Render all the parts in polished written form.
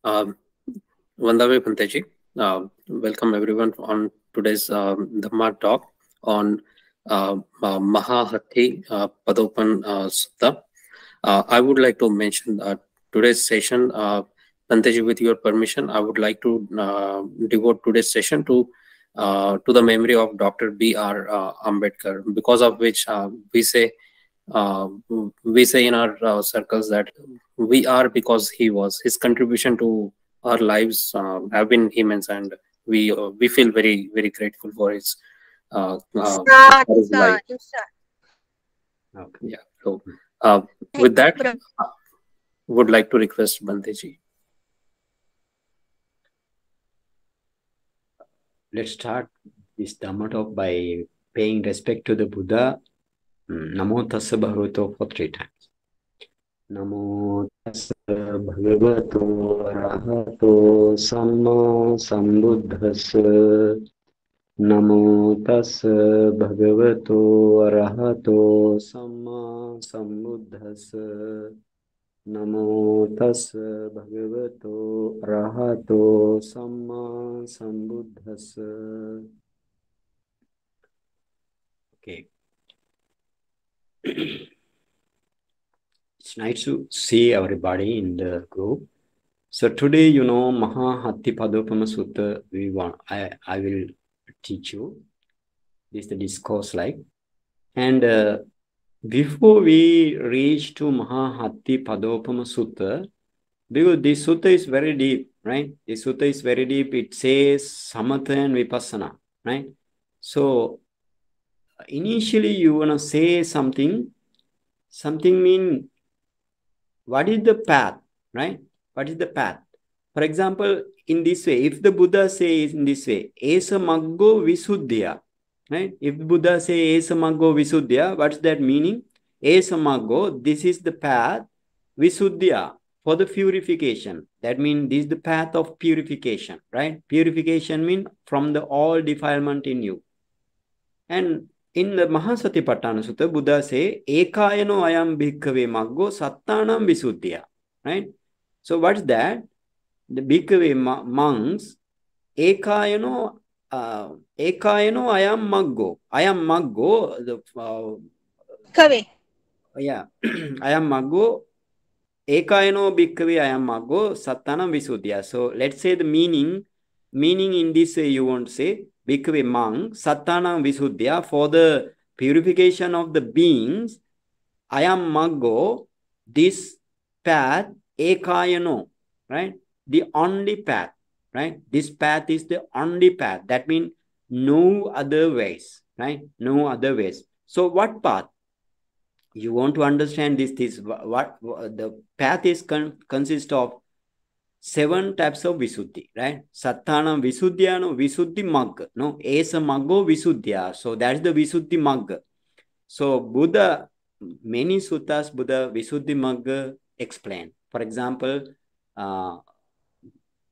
Um, Vandave Bhanteji. Welcome everyone on today's Dhamma talk on Mahā Padopan Sutta. I would like to mention today's session, Bhanteji, with your permission, I would like to devote today's session to the memory of Dr. B.R. Ambedkar, because of which uh, we say in our circles that we are because he was. His contribution to our lives have been immense, and we feel very grateful for his life. Okay. Yeah. So with that, would like to request Bhanteji. Let's start this Dhamma talk by paying respect to the Buddha. Namo tassa bhagavato for 3 times. Namo tassa bhagavato arahato samma sambuddhassa. Namo tassa bhagavato arahato samma sambuddhassa. Namo tassa bhagavato arahato samma sambuddhassa. Okay. It's nice to see everybody in the group. So today, Mahā hatthipadopama sutta, I will teach you. This is the discourse like. And before we reach to Mahā hatthipadopama sutta, because this sutta is very deep, right? This sutta is very deep. It says samatha and vipassana, right? So initially you want to say something mean what is the path, right? What is the path? For example, in this way, if the Buddha says in this way, esa maggo visuddhya, right? If the Buddha says esa maggo visuddhya, what's that meaning? Esa maggo, this is the path, visuddhya, for the purification. That means this is the path of purification, right? Purification means from the all defilement in you. And in the Mahā Satipatthana Sutta, Buddha say, ekayano ayam bhikkhave maggo sattanam visuddhya, right? So what's that? The bhikkhave monks, ekayano ayam maggo. Ayam maggo, Kave. Yeah, ayam maggo, ekayano bhikkhave ayam maggo sattanam visuddhya. So let's say the meaning in this way you want to say, bhikkhave monk, sattanam visuddhya, for the purification of the beings, ayam maggo, this path, ekayano, right? The only path, right? This path is the only path. That means no other ways, right? No other ways. So what path? You want to understand this what the path is consists of 7 types of visuddhi, right? Sattanam visuddhya, no, visuddhi magga, no, esa maggo visuddhya. So that's the visuddhi magga. So Buddha, many suttas, Buddha visuddhi magga explain. For example,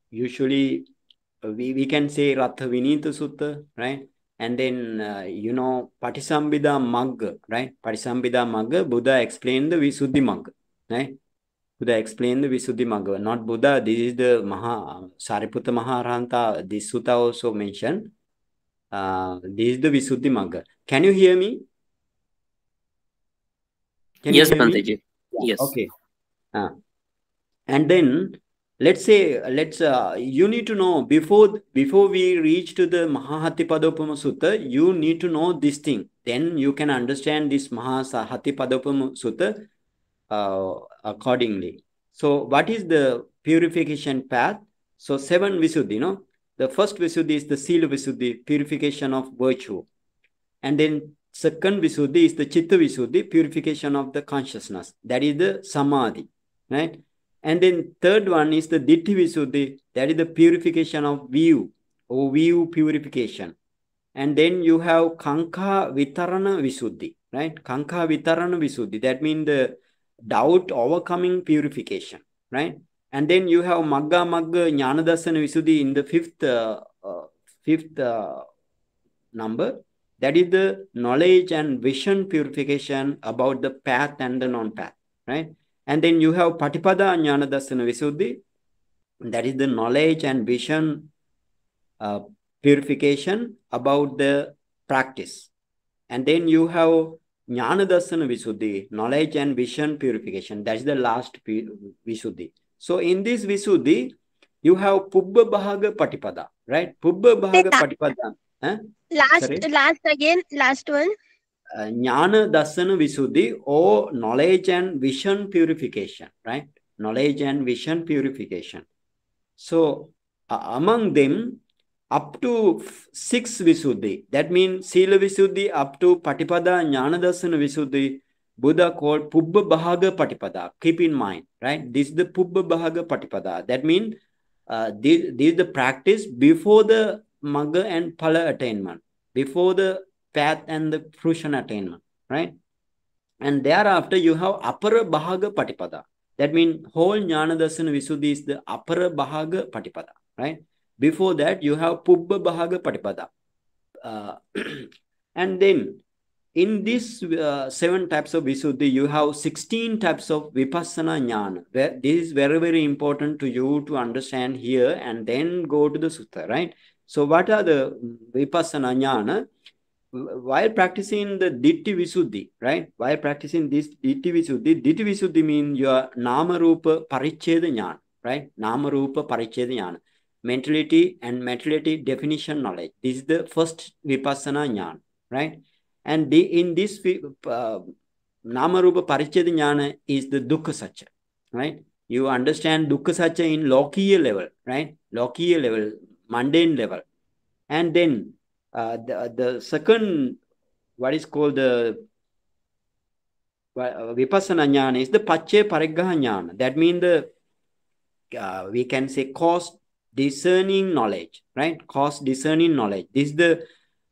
usually we can say Ratha Vinita Sutta, right? And then, Patisambhida Magga, right? Patisambhida Magga, Buddha explained the Visuddhi Magga, right? Buddha explained the Visuddhi Magga. Not Buddha, this is the Sariputta Maharanta, this sutta also mentioned. This is the Visuddhi Magga. Can you hear me? Yes, Bhanteji. Yes. Okay. And then, let's say, you need to know, before we reach to the Mahā hatthipadopama sutta, you need to know this thing. Then you can understand this Mahā hatthipadopama sutta accordingly. So what is the purification path? So 7 visuddhi, the first visuddhi is the sila visuddhi, purification of virtue. And then second visuddhi is the chitta visuddhi, purification of the consciousness. That is the samadhi, right? And then third one is the ditti visuddhi, that is the purification of view, or view purification. And then you have kankha vitarana visuddhi, right? Kankha vitarana visuddhi, that means the doubt overcoming purification, right? And then you have magga jnanadassana visuddhi in the fifth number. That is the knowledge and vision purification about the path and the non-path, right? And then you have patipada jnanadassana visuddhi. That is the knowledge and vision purification about the practice. And then you have Jnana Darsana Visuddhi, knowledge and vision purification. That is the last Visuddhi. So in this Visuddhi, you have Pubba Bhaga Patipada, right? Pubba Bhaga Patipada. Last one. Jnana Darsana Visuddhi, or knowledge and vision purification, right? Knowledge and vision purification. So among them, up to 6 Visuddhi, that means Sila Visuddhi up to Patipada Jnana Darsana Visuddhi, Buddha called Pubba Bhaga Patipada. Keep in mind, right? This is the Pubba Bhaga Patipada. That means this is the practice before the Magga and Phala attainment, before the path and the fruition attainment, right? And thereafter you have Apara Bhaga Patipada. That means whole Jnana Darsana Visuddhi is the Apara Bhaga Patipada, right? Before that, you have Pubba Bhaga Patipada. And then, in these 7 types of Visuddhi, you have 16 types of Vipassana Jnana. This is very, very important to you to understand here and then go to the Sutta, right? So, what are the Vipassana Jnana? While practicing the Ditti Visuddhi, right? While practicing this Ditti Visuddhi means your Nama Rupa Paricheda Jnana, right? Nama Rupa Paricheda Jnana. Mentality and materiality definition knowledge. This is the first Vipassana Jnana, right? And in this Nama Rupa Paricheda Jnana is the Dukkha Satya, right? You understand Dukkha Satya in Lokiya level, right? Lokiya level, mundane level. And then the second, what is called the Vipassana Jnana is the Paccaya Pariggaha Jnana. That means the, we can say, cause discerning knowledge, right? Cause discerning knowledge. This is the,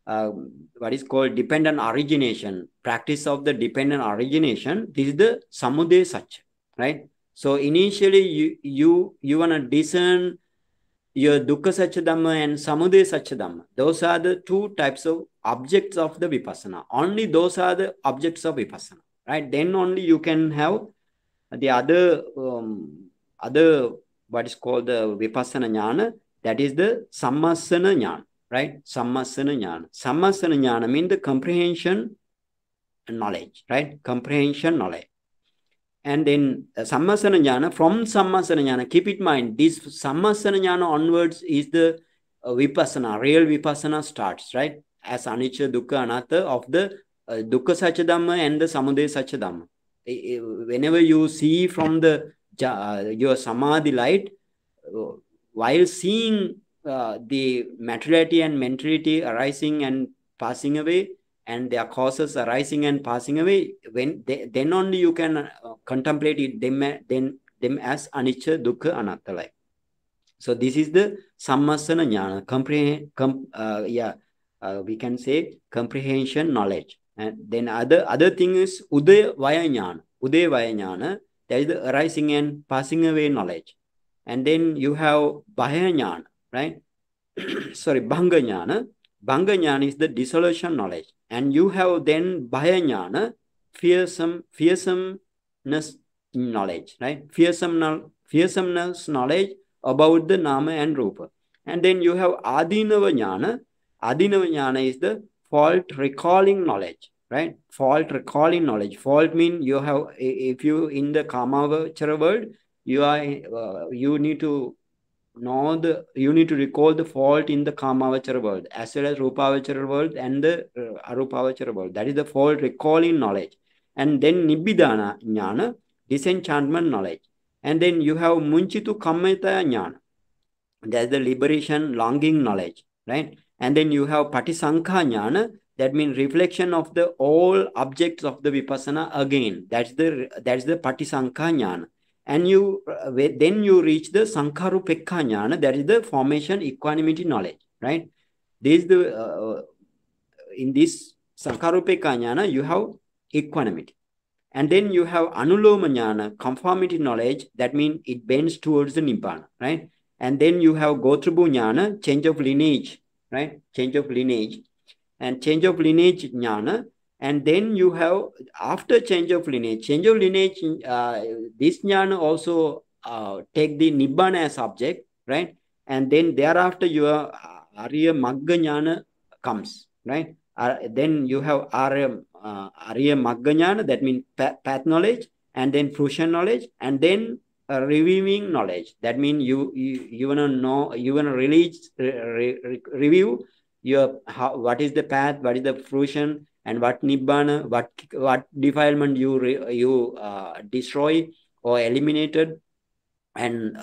what is called dependent origination, practice of the dependent origination. This is the Samudaya Satya, right? So initially you want to discern your Dukkha Satya Dhamma and Samudaya Satya Dhamma. Those are the 2 types of objects of the Vipassana. Only those are the objects of Vipassana, right? Then only you can have the other what is called the Vipassana Jnana, that is the Sammasana Jnana, right? Sammasana Jnana. Sammasana Jnana means the comprehension knowledge, right? Comprehension knowledge. And then Sammasana Jnana, from Sammasana Jnana, keep in mind, this Sammasana Jnana onwards is the Vipassana, real Vipassana starts, right? As Anicca, Dukkha, Anatta of the Dukkha Satya Dhamma and the Samudaya Satya Dhamma. Whenever you see from the your Samadhi light, while seeing the materiality and mentality arising and passing away, and their causes arising and passing away, then only you can contemplate it, them as Anicca, Dukkha, Anatta life. So this is the Sammasana Jnana, we can say comprehension knowledge. And then other thing is Udaya Vaya Jnana. Udaya Vaya Jnana, that is the arising and passing away knowledge. And then you have Bhaya Jnana, right? Sorry, Bhanga Jnana. Bhanga Jnana is the dissolution knowledge. And you have then Bhaya Jnana, fearsomeness knowledge, right? Fearsomeness knowledge about the Nama and Rupa. And then you have Adinava Jnana. Adinava Jnana is the fault recalling knowledge, right? Fault recalling knowledge. Fault means you have, if you in the Kamavachara world, you need to know you need to recall the fault in the Kamavachara world as well as Rupavachara world and the Arupavachara world. That is the fault recalling knowledge. And then Nibbidana Jnana, disenchantment knowledge. And then you have Munchitu Kammeta Jnana. That is the liberation, longing knowledge, right? And then you have Patisankha Jnana, that means reflection of the all objects of the Vipassana again. That's the Patisankha Jnana. And then you reach the Sankharupekha Jnana, that is the formation equanimity knowledge, right? This is the in this Sankharupekha Jnana, you have equanimity. And then you have Anuloma Jnana, conformity knowledge, that means it bends towards the Nibbana, right? And then you have Gotrabhu Jnana, change of lineage, right? Change of lineage. And change of lineage Jnana. And then you have, after change of lineage, this Jnana also take the Nibbana as object. right? And then thereafter your Arya Magga Jnana comes, right? Then you have Arya Magga Jnana, that means path knowledge, and then fruition knowledge, and then reviewing knowledge. That means you wanna know, you wanna review your what is the path, what is the fruition, and what nibbana, what defilement you destroy or eliminated, and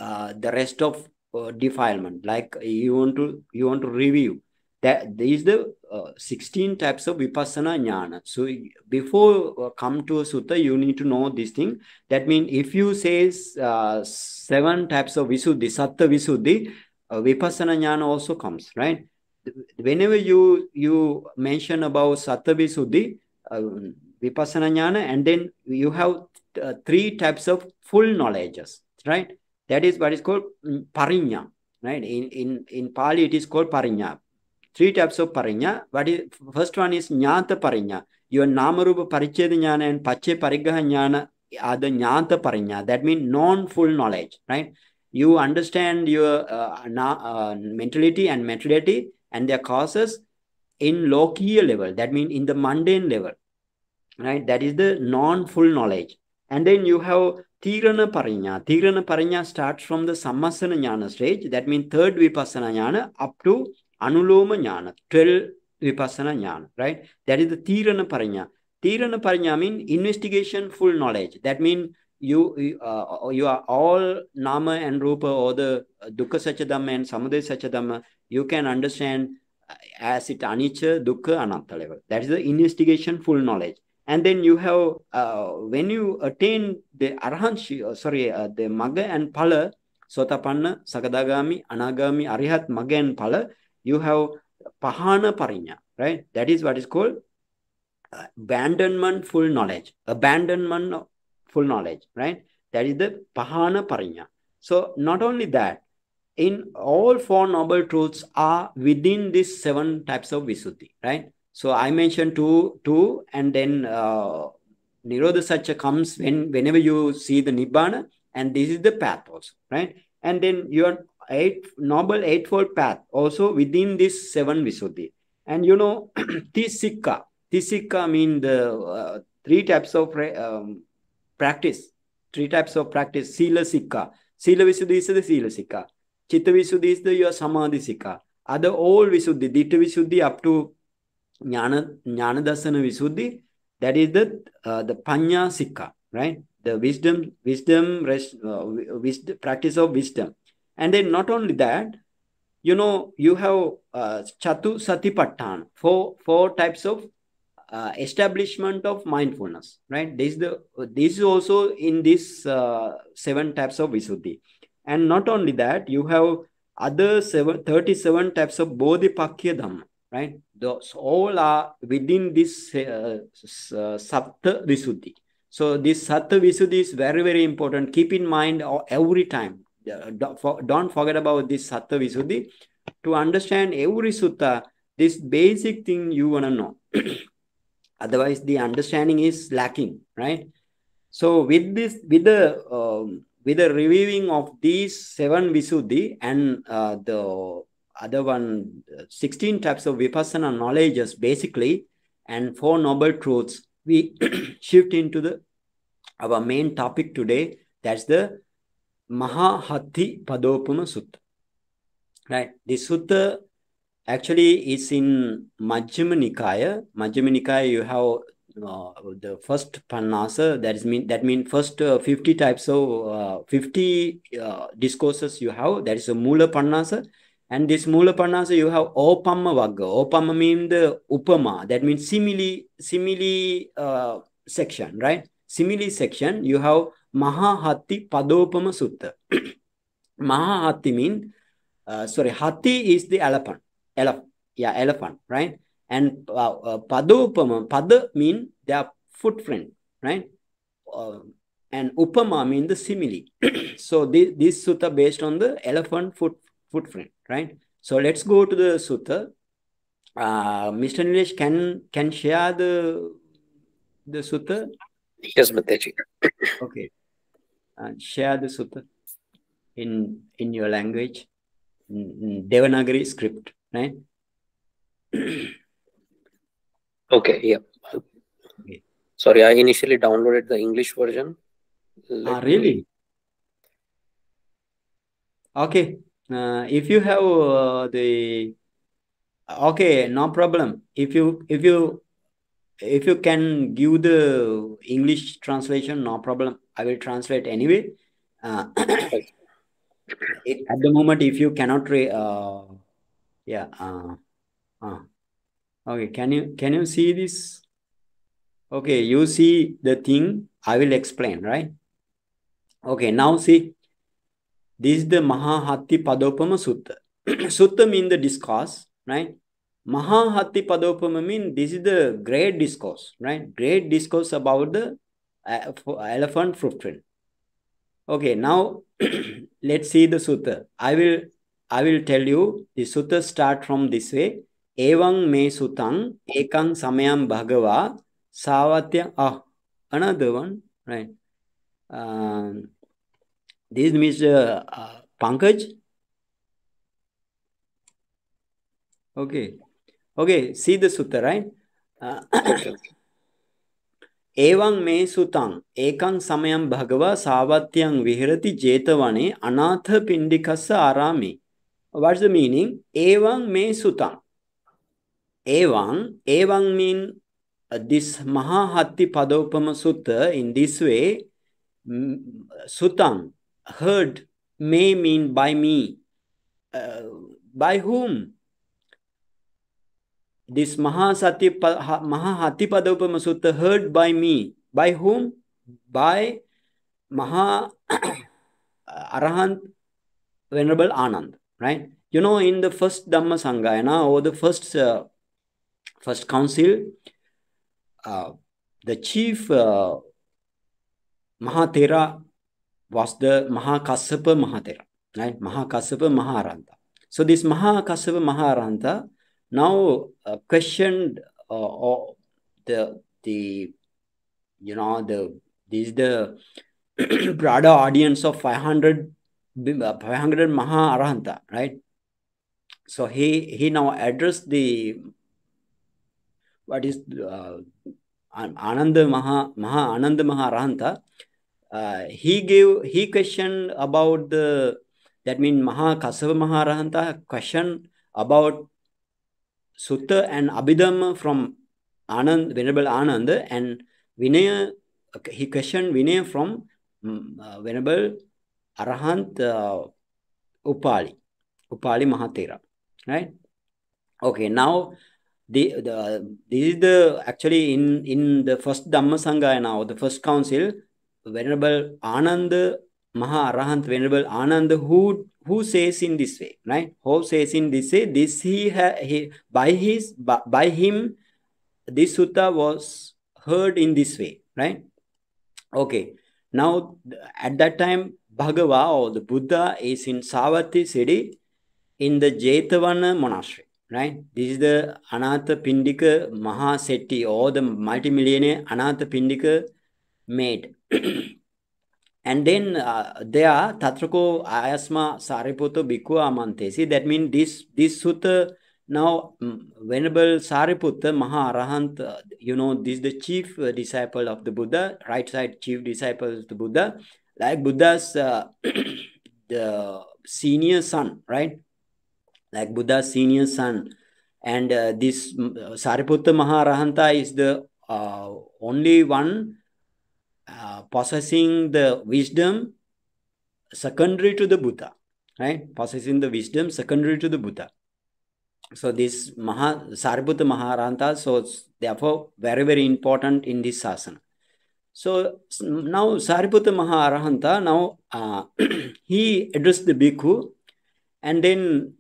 the rest of defilement. Like you want to review that. There is the 16 types of vipassana jnana. So before come to a sutta, you need to know this thing. That means if you say 7 types of visuddhi, satta visuddhi, vipassana jnana also comes, right? Whenever you mention about satta visuddhi, vipassana jnana, and then you have 3 types of full knowledges, right? That is what is called parinya, right? In Pali, it is called parinya. 3 types of parinya. First one is jnata parinya. Your namarupa paricheda jnana and pache parigraha jnana are the jnata parinya. That means non-full knowledge, right? You understand your mentality and materiality and their causes in lokiya level. That means in the mundane level, right? That is the non-full knowledge. And then you have Tirana Parinya. Tirana Parinya starts from the Sammasana Jnana stage. That means 3rd Vipassana Jnana up to Anuloma Jnana, 12 Vipassana Jnana, right? That is the Tirana Parinya. Tirana Parinya means investigation, full knowledge. That means you are all Nama and Rupa, or the Dukkha Satchidhamma and Samudaya Satchidhamma, you can understand as it Anicca, Dukkha, Anatta level. That is the investigation, full knowledge. And then you have, when you attain the the Magga and Phala, Sotapanna, Sakadagami, Anagami, Arihat, Magga and Phala, you have Pahana Parinya, right? That is what is called abandonment, full knowledge. Abandonment, full knowledge, right? That is the Pahana Parinya. So not only that, in all 4 noble truths are within these 7 types of Visuddhi, right? So I mentioned two, and then Nirodha Satya comes whenever you see the Nibbana, and this is the path also, right? And then your noble eightfold path also within this 7 Visuddhi. And you know, Tisika mean the 3 types of practice. 3 types of practice. Sila Sikka. Sila Visuddhi is the Sila Sikka. Chitta Visuddhi is the your Samadhi Sikka. Other all Visuddhi, Ditta Visuddhi up to Jnana Dasana Visuddhi, that is the Panya Sikka, right? The wisdom, practice of wisdom. And then not only that, you know, you have Chatu Satipatthana, 4 types of establishment of mindfulness, right? This is also in this 7 types of Visuddhi. And not only that, you have other 37 types of Bodhipakya Dhamma, right? Those all are within this Satta Visuddhi. So this Satta Visuddhi is very, very important. Keep in mind every time. Don't forget about this Satta Visuddhi. To understand every sutta, this basic thing you want to know. Otherwise, the understanding is lacking, right? So with the reviewing of these 7 Visuddhi and the other one, 16 types of Vipassana knowledges basically, and 4 noble truths, we shift into our main topic today. That's the Mahā hatthipadopama Sutta, right? This sutta actually is in Majjhima Nikaya. Majjhima Nikaya, you have the first Pannasa, that means first 50 types of 50 discourses you have. That is a Mula Pannasa. And this Mula Pannasa, you have Opamma Vagga. Opamma means the Upama. That means simile section, right? Simile section, you have Mahā hatthipadopama Sutta. Mahā hatti means, hatti is the elephant. Elephant, right? And padopama, pada mean their footprint, right? And upama mean the simile. So this sutta based on the elephant footprint, right? So let's go to the sutta. Mr. Nilesh can share the sutta. Yes, Bhante. Okay, share the sutta in your language. Devanagari script, right? Okay, yeah. Okay. Sorry, I initially downloaded the English version. Really? Okay. If you have okay, no problem. If you can give the English translation, no problem. I will translate anyway. At the moment, if you cannot, yeah. Okay. Can you see this? Okay, you see the thing. I will explain, right? Okay. Now see, this is the Mahā hatthipadopama sutta. Sutta means the discourse, right? Mahā hatthipadopama means this is the great discourse, right? Great discourse about the elephant footprint. Okay, now let's see the sutta. I will tell you the sutta start from this way. Evang me sutang ekang samayam bhagava savatya. Another one, right? This means Pankaj. Okay, see the sutta, right? Okay. Evang me sutang ekang samayam bhagava savatyang vihirati jetavane anatha pindikassa arami. What's the meaning? Evang me sutang. Evang mean this Mahā hatthipadopama sutta in this way. Sutang, heard, may mean by me. By whom? This Mahā hatthipadopama sutta heard by me. By whom? By Mahā Arahant Venerable Anand, right? You know, in the first Dhamma Sangayana or the first council, the chief Mahatera was the Mahakassapa Mahatera, right? Mahakassapa Maharanta. So this Mahakassapa Maharanta now questioned the this is the broader audience of 500 Maha Arahanta, right? So he now addressed the what is Ananda Maha Ananda Maha Arahanta. He questioned about that means Maha Kassava Maha Arahanta questioned about Sutta and Abhidhamma from Venerable Anand, and Vinaya, he questioned Vinaya from Venerable Arahant Upali Mahatera, right? Okay, now this is the actually in the first Dhamma Sangha now, the first council, Venerable Anand Maha Arahant Venerable Anand who says in this way, right? Who says in this way, this by him this sutta was heard in this way, right? Okay, now at that time Bhagava or the Buddha is in Savatthi city in the Jetavana monastery, right? This is the Anatha Pindika Maha Setti or the multimillionaire Anatha Pindika made. And then there Tatrako Ayasma Sariputo Bhikkhu Amantesi. That means this sutta now Venerable Sariputta Maha Arahant, this is the chief disciple of the Buddha, right side chief disciple of the Buddha, like Buddha's the senior son, right? Like Buddha's senior son. And this Sariputta Maha Arahanta is the only one possessing the wisdom secondary to the Buddha, right? Possessing the wisdom secondary to the Buddha. So this Sariputta Maharanta, so it's therefore very, very important in this sasana. So now Sariputta Maharahanta, now he addressed the bhikkhu, and then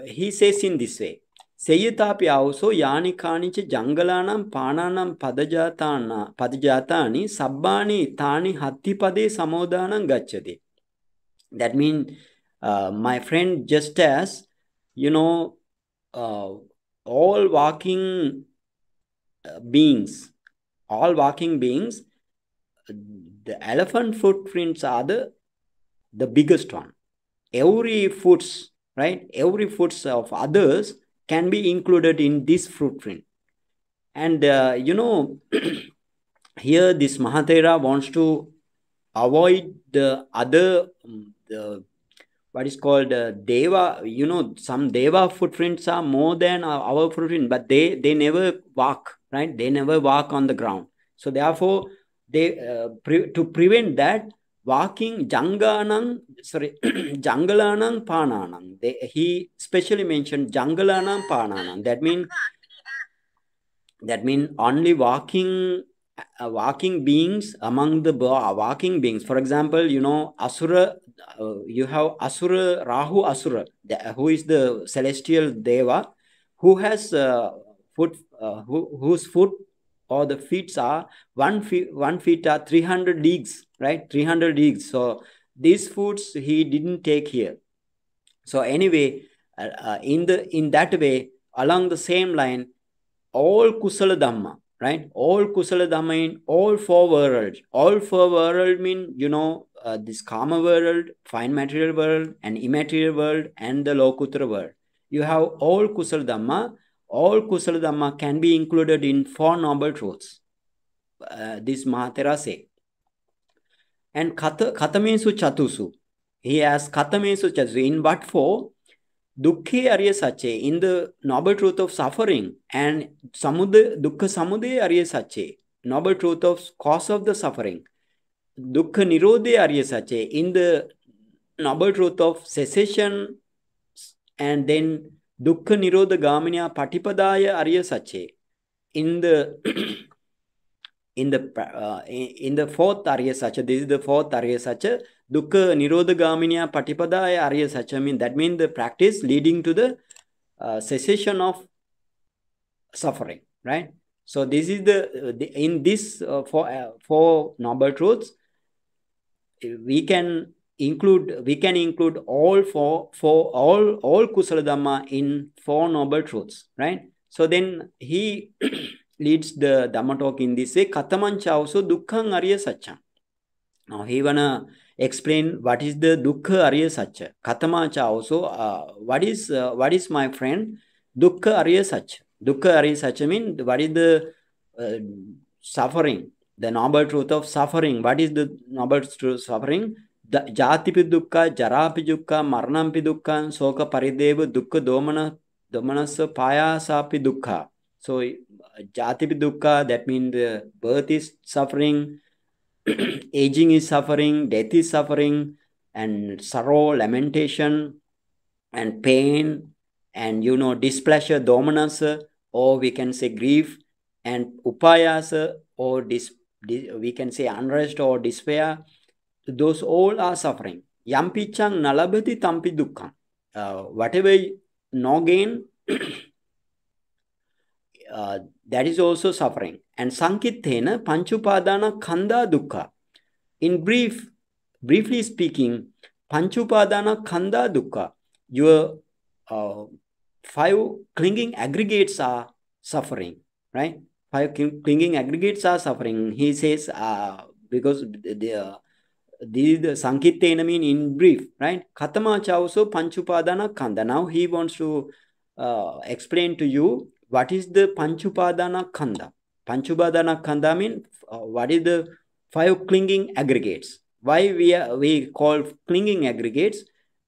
he says in this way, Seyatapi also yani kanicha jangalanam pananam padajatani sabbani tani hattipade samodanam gacchati. That means, my friend, just as, all walking beings, the elephant footprints are the biggest one. Every foot right? Every foods of others can be included in this footprint. And here this Mahathera wants to avoid the other what is called Deva. Some Deva footprints are more than our footprint, but they never walk, right? They never walk on the ground. So therefore, they to prevent that, walking Jangalanang Pananang. He specially mentioned Jangalanang Pananang. That means only walking beings among the walking beings. For example, Asura, you have Asura, Rahu Asura, who is the celestial Deva, who has whose foot or the feet are 1 feet are 300 leagues, right? 300 leagues. So these foods he didn't take here. So anyway, in that way, along the same line, all Kusala Dhamma, right? All Kusala Dhamma in all four worlds. All four worlds mean, this Kama world, fine material world, and immaterial world, and the Lokuttara world. You have all Kusala Dhamma. All Kusala Dhamma can be included in four noble truths. This Mahathera say. And Katamesu Chatusu. He asks Katamesu Chatusu. In what for? Dukkhe Arya Sache, in the noble truth of suffering, and Dukkha Samudaya Arya Sache, noble truth of cause of the suffering. Dukkha Nirodha Arya Sache, in the noble truth of cessation, and then Dukkha Nirodha Gaminiya Patipadaya Arya Sache, in the fourth Arya Sacha. This is the fourth Arya Sacha. Dukkha Nirodha Gaminiya Patipadaya Arya Sacha. That means the practice leading to the cessation of suffering, right? So this is in this four noble truths, we can include all all Kusala Dhamma in four noble truths, right? So then he leads the Dhamma talk in this way, Katamancha also Dukkhang Arya Satcham. Now he wanna explain what is the Dukkha Arya Satcha. Katamacha also, what is my friend? Dukkha Arya Satcha. Dukkha Arya Satcha means what is the suffering, the noble truth of suffering. What is the noble truth of suffering? Jatipi Dukkha, Jarapi Dukkha, Marnampi Dukkha, Soka Parideva, Dukkha Domanasa Payasapi Dukkha. So Jatipi Dukkha, that means the birth is suffering, aging is suffering, death is suffering, and sorrow, lamentation, and pain, and displeasure, domanasa, or we can say grief, and upayasa, or we can say unrest or despair. Those all are suffering. Yampichang nalabhati tampi dukkham. Whatever no gain, that is also suffering. And Sankithena Panchupadana Khanda Dukkha. In briefly speaking, Panchupadana Khanda Dukkha, your 5 clinging aggregates are suffering, right? 5 clinging aggregates are suffering. He says, because the Sankithena mean in brief, right? Katamacha also Panchupadana Khanda. Now he wants to explain to you what is the Panchupadana Khanda. Panchupadana Khanda means what is the 5 clinging aggregates. Why we call clinging aggregates?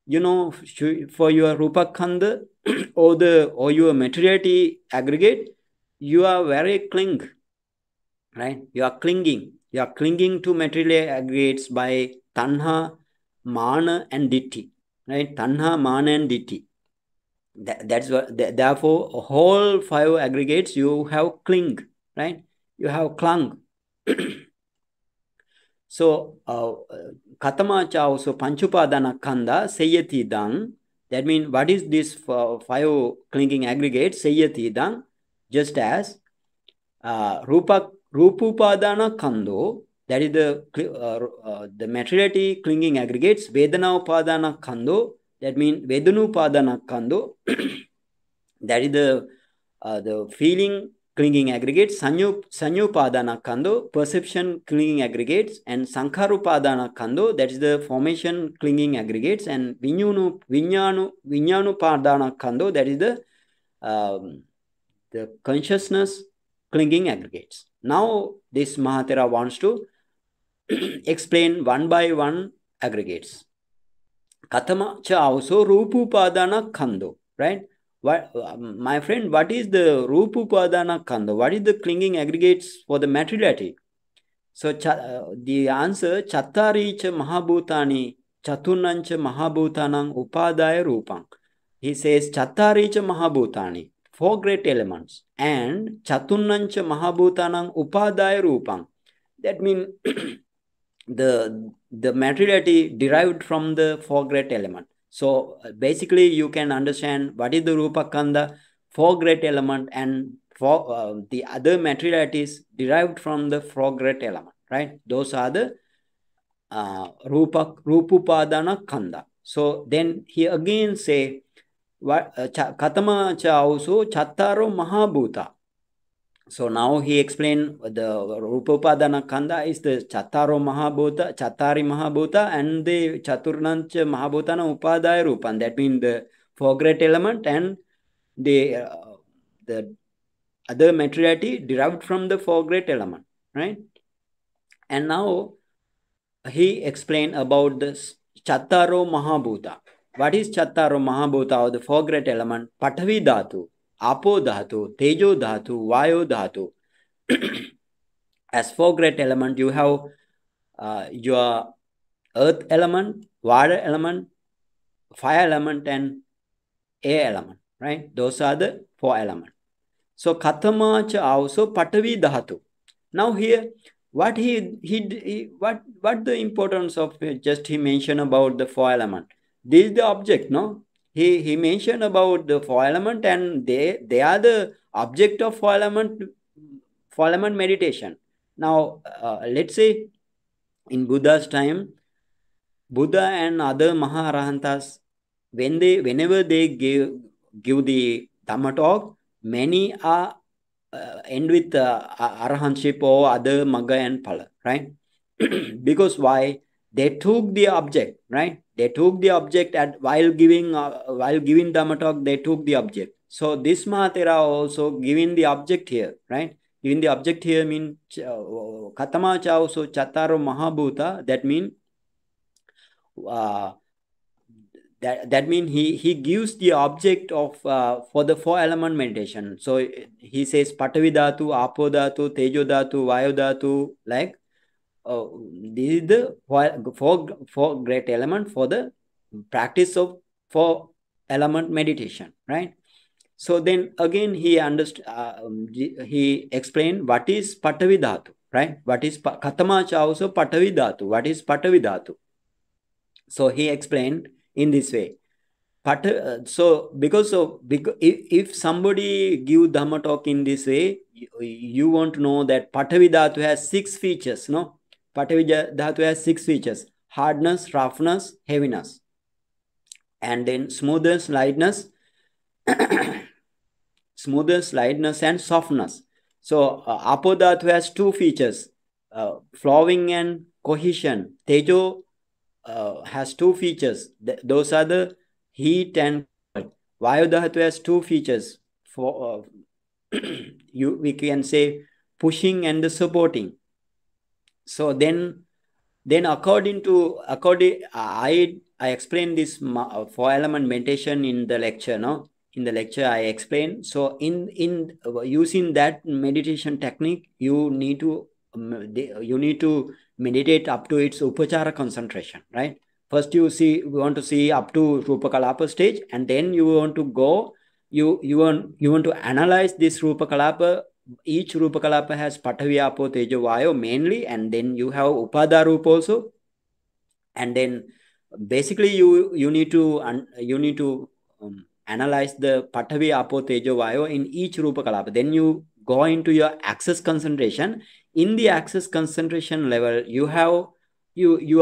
For your Rupa Khanda or your materiality aggregate, you are very cling, right? You are clinging. You are clinging to material aggregates by Tanha, Mana, and Ditti, right? Tanha, Mana, and Ditti. That's what. Therefore, whole 5 aggregates you have cling, right? You have clung. So, Katamacha also Panchupadana Khanda Seyati Dang. That means what is this 5 clinging aggregates? Seyati Dang. Just as Rupupadana Khando, that is the materiality clinging aggregates. Vedana Upadana Khando, that means Vedanu Upadana Khando, that is the feeling clinging aggregates, Sanyopadana Kando, perception clinging aggregates, and Sankharupadana Kando, that is the formation clinging aggregates, and Vinyanu Padana Kando, that is the consciousness clinging aggregates. Now, this Mahathera wants to explain one by one aggregates. Katama cha also Rupupadana Kando, right? What, my friend, what is the Rupupadana Kando? What is the clinging aggregates for the materiality? So the answer, Chattari cha Mahabhutani, Chatunancha Mahabhutanang Upadaya Rupang. He says, Chattari cha Mahabhutani, 4 great elements, and Chatunancha Mahabhutanang Upadaya Rupang. That means the materiality derived from the 4 great element. So basically you can understand what is the Rupa Kanda, 4 great element, and for the other materialities derived from the 4 great element, right? Those are the Rupupadana Kanda. So then he again say, Katama cha also Chattaro Mahabhuta. So now he explained the Rupopadana Kanda is the Chattaro Mahabhuta, Chattari Mahabhuta, and the Chaturnancha Mahabhutana Upadaya Rupan. That means the 4 great element and the other materiality derived from the 4 great element, right? And now he explained about this Chattaro Mahabhuta. What is Chattaro Mahabhuta or the 4 great element? Patavi Dhatu, Apo Dhatu, Tejo Dhatu, Vayo Dhatu. As 4 great element, you have your earth element, water element, fire element, and air element, right? Those are the 4 elements. So Katama cha also Patavi Dhatu. Now here, what the importance of just he mentioned about the 4 element. This is the object, no? He mentioned about the 4 element, and they are the object of 4 element meditation. Now let's say in Buddha's time, Buddha and other Maharahantas, whenever they give the Dhamma talk, many are end with arahantship or other magga and phala, right? Because why? They took the object, right? They took the object while giving Dhamma talk. They took the object. So this Mahathera also giving the object here, right? Giving the object here means Katama cha also Chattaro Mahabhuta. That means that means he gives the object of for the 4 element meditation. So he says Patavi Dhatu, Apo Dhatu, Tejo Dhatu, Vayo Dhatu, like this is the 4 great element for the practice of 4 element meditation, right? So then again he explained what is Patavi Dhatu, right? What is Katama cha also Patavi Dhatu? What is Patavi Dhatu? So he explained in this way. So because if somebody give Dhamma talk in this way, you want to know that Patavi Dhatu has 6 features, no? Patavi Dhatu has 6 features: hardness, roughness, heaviness, and then smoothness, lightness, and softness. So Apo Dhatu has 2 features, flowing and cohesion. Tejo has 2 features. Those are the heat and cold. Vayu Dhatu has 2 features. For we can say pushing and the supporting. So then I explained this 4 element meditation in the lecture. No, in the lecture I explained. So in using that meditation technique, you need to meditate up to its upachara concentration, right? First we want to see up to Rupa Kalapa stage, and then you want to go, you want to analyze this Rupa Kalapa. Each Rupa Kalapa has Patavi, Apo, Tejo, Vayo mainly, and then you have Upada Rupa also. And then basically you need to analyze the Patavi, Apo, Tejo, Vayo in each Rupa Kalapa. Then you go into your access concentration. In the access concentration level, you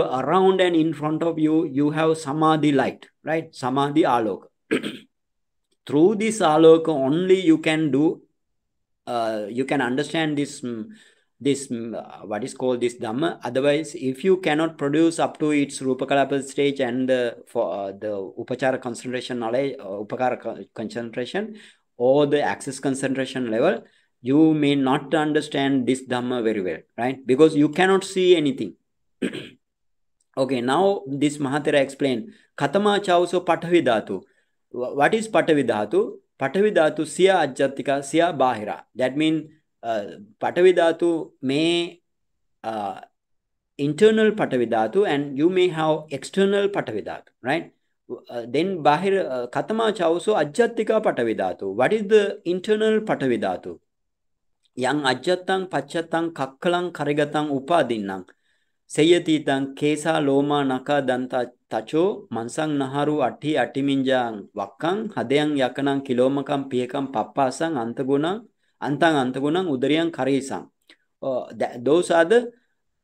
are around and in front of you have Samadhi light, right? Samadhi Aloka. Through this Aloka only you can do you can understand this what is called this Dhamma. Otherwise, if you cannot produce up to its Rupakalapa stage and for the Upachara concentration knowledge, Upakara concentration, or the access concentration level, you may not understand this Dhamma very well, right? Because you cannot see anything. Okay, now this Mahatera explained Katama Chauso Patavi Dhatu. What is Patavi Dhatu? Patavi Dhatu Siya Ajjatika Siya Bahira. That means Patavi Dhatu may internal Patavi Dhatu and you may have external Patavi Dhatu, right? Then Bahira Katama Chauso Ajjatika Patavi Dhatu. What is the internal Patavi Dhatu? Yang Ajjatang Pachatang Kakkalang Karigatang Upadinang. Seyatitang Kesa Loma Naka Danta Tacho Mansang Naharu Ati Atiminjang Wakang Hadayang Yakanang Kilomakam Piekam Papasang Antagunang Antang Antagunang Udariang Karisang. Those are the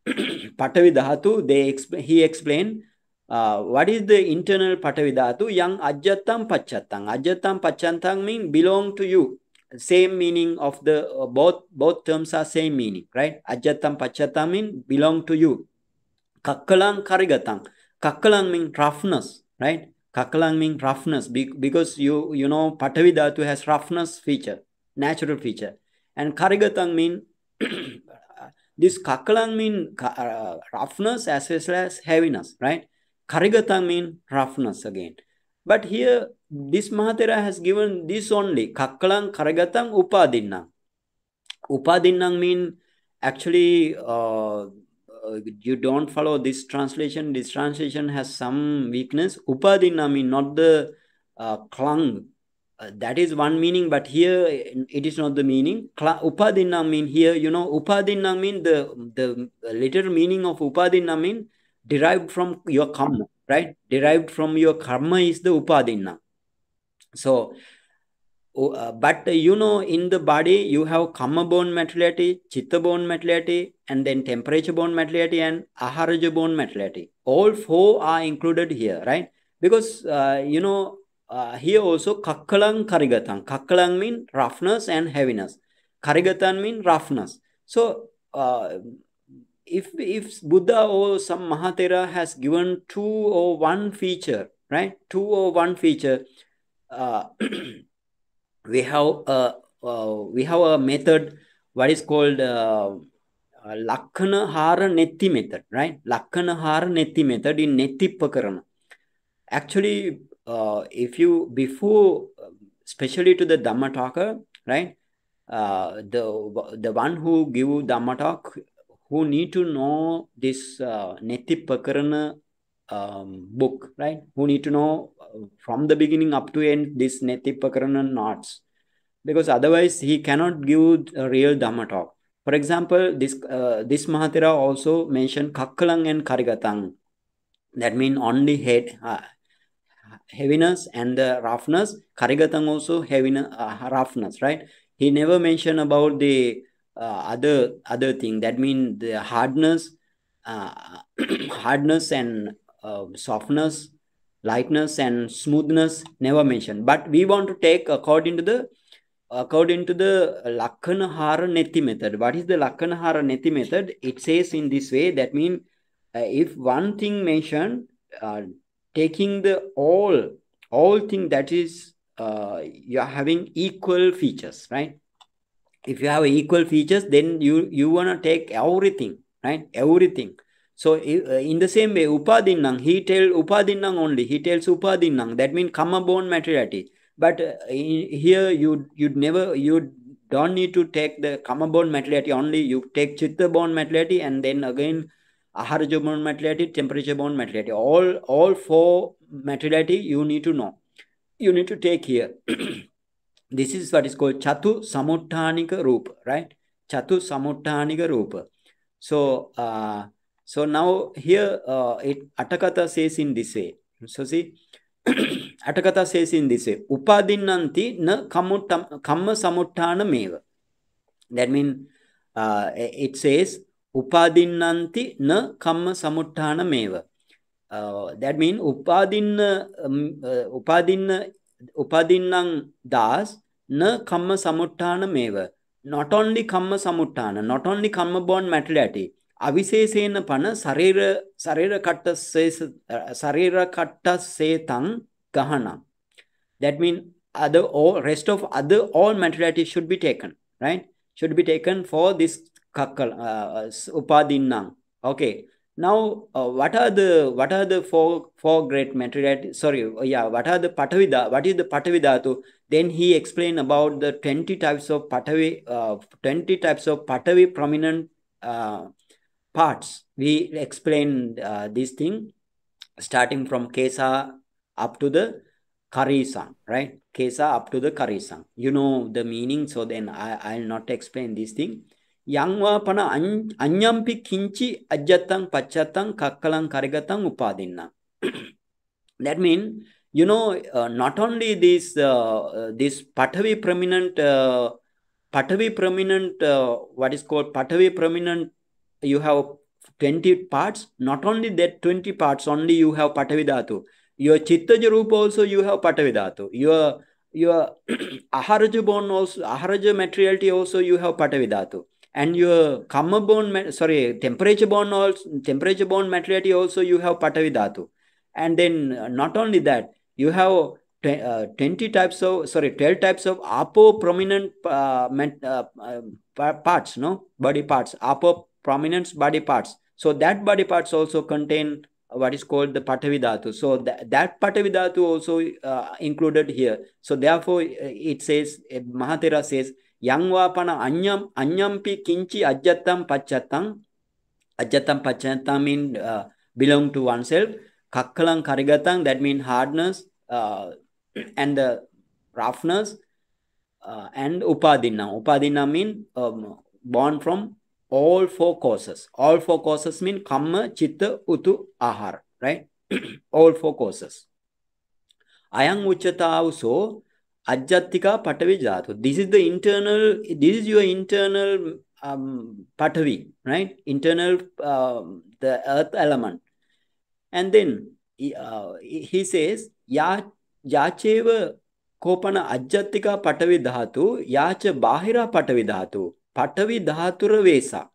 Patavi Dhatu. He explained what is the internal Patavi Dhatu. Yang Ajjatam Pachatang. Ajjatam Pachantang mean belong to you. Same meaning of the both terms are same meaning, right? Ajjatam Pachatang mean belong to you. Kakkalang Karigatang. Kakkalang means roughness, right? Kakkalang means roughness because you know Patavi Dhatu has roughness feature, natural feature. And Karigatang mean this Kakkalang mean roughness as well as heaviness, right? Karigatang mean roughness again. But here this Mahatera has given this only Kakkalang Karigatang Upadinang. Upadinang mean actually you don't follow this translation. This translation has some weakness. Upadinna mean not the clung. That is one meaning, but here it is not the meaning. Upadinna mean here, you know, Upadinna mean the literal meaning of Upadinna mean derived from your karma, right? Derived from your karma is the Upadinna. So, but you know, in the body you have karma born materiality, chitta born materiality, and then temperature born materiality and aharaja born materiality. All four are included here, right? Because you know, here also kakkalang karigatang. Kakkalang mean roughness and heaviness. Karigatan mean roughness. So if Buddha or some Mahatera has given two or one feature, right? Two or one feature. We have a method what is called Lakkana Hara Netti method, right? Lakkana Hara Netti method in Netti Pakarana. Actually, if you before, especially to the Dhamma talker, right? The one who give Dhamma talk, who need to know this Netti Pakarana book, right? Who need to know from the beginning up to end this Netti Pakarana knots, because otherwise he cannot give a real Dhamma talk. For example, this Mahatera also mentioned Kakkalang and Karigatang. That means only heaviness and the roughness. Karigatang also heaviness, roughness, right? He never mentioned about the other thing. That means the hardness, hardness and softness, lightness and smoothness, never mentioned. But we want to take according to the Lakkana Hara Netti method. What is the Lakkana Hara Netti method? It says in this way, that means if one thing mentioned, taking the all thing that is you are having equal features, right? If you have equal features, then you want to take everything, right? Everything. So in the same way, Upadinang, he tells Upadinang only. He tells Upadinang. That means karma born materiality. But here you don't need to take the karma born materiality only. You take chitta born materiality and then again aharaja born materiality, temperature born materiality. All four materiality you need to know. You need to take here. This is what is called Chatu Samuthanika Rupa, right? Chatu Samuthanika Rupa. So now here it Atakatha says in this way. So see, Atakatha says in this way, Upadinanti na kamma samuttana meva. That means it says Upadinanti na kamma samuttana meva. That means Upadinang das na kamma samuttana meva. not only kamma samuttana, not only kamma born materiality, avisesena pana sarira katta setang gahana. That means rest of other all materiality should be taken, right? Should be taken for this upadinam. Okay. Now, what are the four great materiality? Sorry, what are the patavida? What is the patavida? Then he explained about the 20 types of patavi, 20 types of patavi prominent parts. We explained this thing starting from Kesa up to the Karisang, right? Kesa up to the Karisang. You know the meaning, so then I'll not explain this thing. Yangwa pana anyampi kinchi ajatang pachatang kakkalang karigatang upadinna. That means, you know, not only this patavi prominent, what is called patavi prominent, you have 20 parts. Not only that 20 parts, only you have patavi dhatu. Your chittaja rupa also you have patavi dhatu. Your aharaja born also, aharaja materiality also you have patavi dhatu. And your karma born, temperature born materiality also you have patavi dhatu. And then not only that, you have 20 types of 12 types of apo prominent parts, no, body parts, apo prominent body parts. So that body parts also contain what is called the patavi dhatu. So that patavi dhatu also included here. So therefore it says, Mahatera says, Yangvapana anyampi kinchi ajjatam pachatam mean belong to oneself. Kakkalang karigatang, that means hardness and the roughness, and upadina mean born from all four causes. All four causes mean kamma, chitta, utu, ahara, right? All four causes. Ayang uchata also ajjatika patavi dhatu. This is your internal patavi, right? Internal the earth element. And then he says, Yacheva kopana ajjatika patavi dhatu, yacha bahira patavi dhatu, patavi dhatura vesa.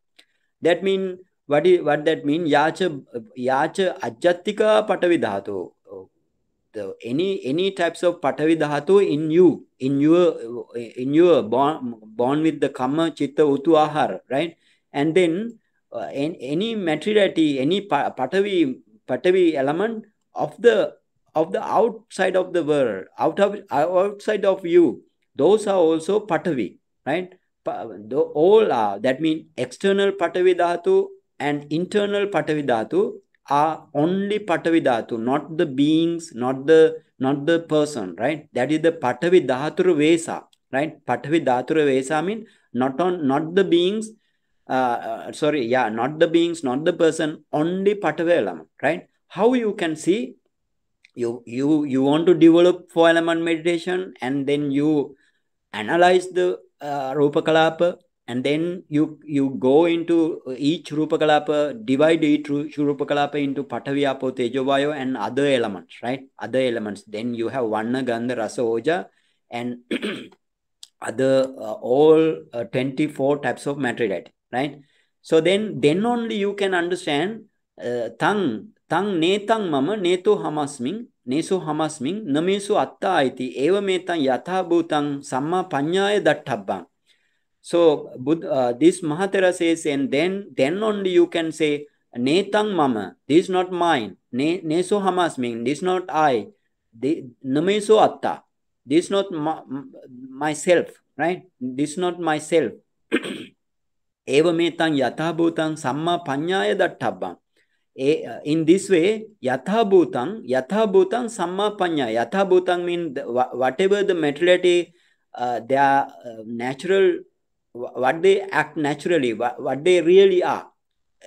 That means, what that means? Yacha ajjatika patavi dhatu. Any types of patavi dhatu in your born with the kamma, chitta, utu, ahara, right? And then any materiality, any patavi element of the outside of the world, outside of you, those are also patavi, right? All are, that means external patavi dhatu and internal patavi dhatu are only patavi dhatu, not the beings, not the person, right? That is the patavi dhatura vesa, right? Patavi dhatura vesa means not the beings, not the beings, not the person, only patavi element, right? How you can see, you want to develop 4 element meditation, and then you analyze the rupa kalapa, and then you go into each rupa kalapa, divide each rupa kalapa into patavi, apo, tejo, vayo, and other elements, right? Other elements. Then you have Varna, Gandha, Rasa, Oja, and other all 24 types of materiality, right? So then only you can understand tang netang mama neto hamasming namesu atta iti eva metang yatha bhutang samma panyaya datthabbam. So this Mahatera says, and then only you can say netang mama, this is not mine, neso hamasming, this is not I, namesu atta, this is not myself, right? This is not myself. Eva metang yatha bhutang samma panyaya datthabbam. In this way, yatha bhutang samma panya. Yatha bhutang means whatever the materiality, they are natural, what they act naturally, what they really are.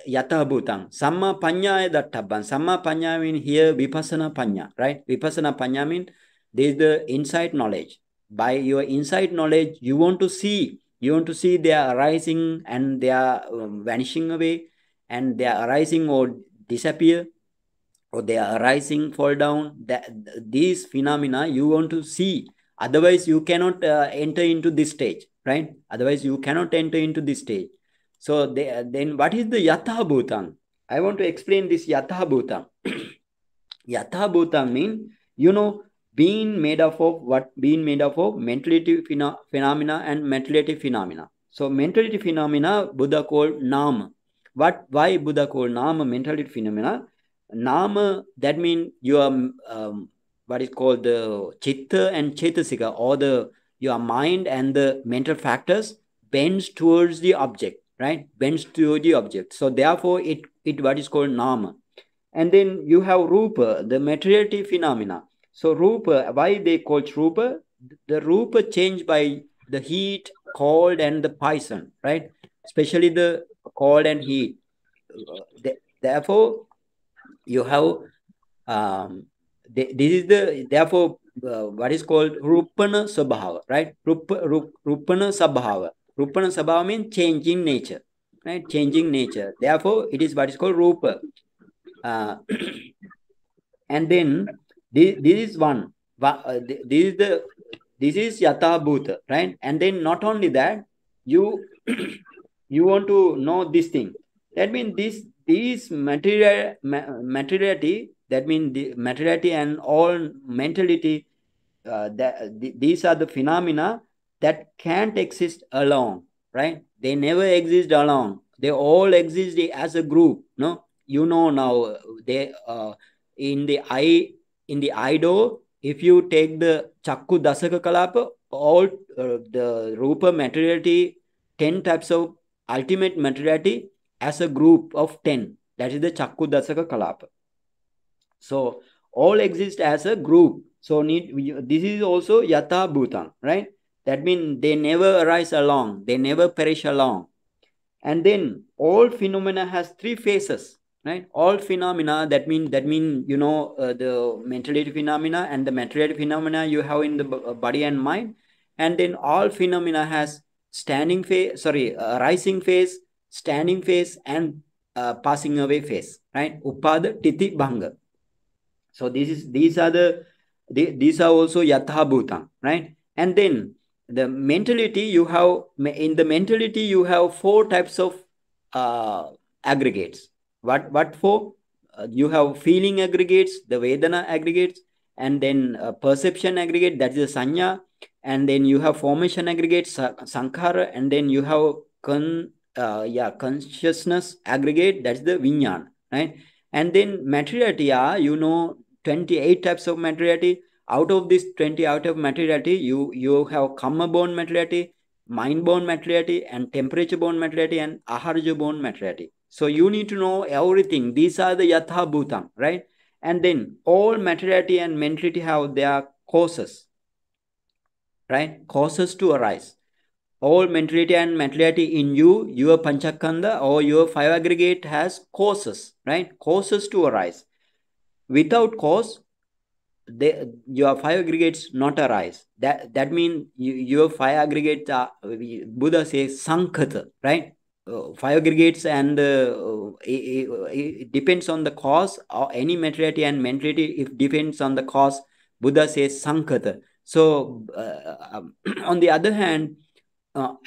Yatha bhutang samma panya datthabbam. Samma panya means here vipassana panya, right? Vipassana panya means there is the insight knowledge. By your insight knowledge, you want to see they are arising and they are vanishing away, and they are arising or disappear, or they are arising, fall down. These phenomena you want to see. Otherwise, you cannot enter into this stage. right? Otherwise, you cannot enter into this stage. So then what is the Yatha Bhutam? I want to explain this Yatha Bhutam. Yatha Bhutam means, being made up of what? Being made up of mentality phenomena and materiality phenomena. So mentality phenomena, Buddha called Nama. Why Buddha called Nama mentality phenomena? Nama, that means your what is called the Chitta and Chetasika, or your mind and the mental factors bends towards the object, right? Bends towards the object. So therefore, it what is called Nama. And then you have Rupa, the materiality phenomena. So Rupa, why they call Rupa? The Rupa changed by the heat, cold, and the poison, right? Especially the cold and heat. Therefore, you have this is the therefore what is called Rupana Sabhava, right? Rupana Sabhava. Rupana Sabhava means changing nature, right? Changing nature. Therefore, it is what is called Rupa. And then this is one. This is Yatha Bhuta, right? And then not only that, you you want to know this thing. That means this materiality, that means the materiality and all mentality, these are the phenomena that can't exist alone, right? They never exist alone. They all exist as a group. No, now they in the eye door. If you take the Chakku Dasaka Kalapa, all the Rupa materiality, 10 types of ultimate materiality as a group of 10. That is the Chakku Dasaka Kalapa. So all exist as a group. So this is also Yatha Bhutan, right? That means they never arise alone. They never perish alone. And then all phenomena has three phases, right? All phenomena, that mean the mentality phenomena and the materiality phenomena you have in the body and mind. And then all phenomena has rising phase, standing phase, and passing away phase, right? Upada Titi Bhanga. So these are also Yatha Bhutam, right? And then the mentality you have, in the mentality you have 4 types of aggregates. What for? You have feeling aggregates, the Vedana aggregates, and then perception aggregate, that is the Sanya, and then you have formation aggregates, Sankhara, and then you have consciousness aggregate, that's the Vijnana, right? And then materiality are, 28 types of materiality. Out of this 20 out of materiality, you have karma-born materiality, mind-born materiality, and temperature-born materiality, and aharja-born materiality. So you need to know everything. These are the Yatha Bhutam, right? And then all materiality and mentality have their causes, right? Causes to arise. All mentality and materiality in you, your Panchakanda or your 5 aggregate has causes, right? Causes to arise. Without cause, your 5 aggregates not arise. That means your 5 aggregates are, Buddha says, sankhata, right? 5 aggregates, and it depends on the cause, or any materiality and mentality, if depends on the cause, Buddha says sankhata. So on the other hand,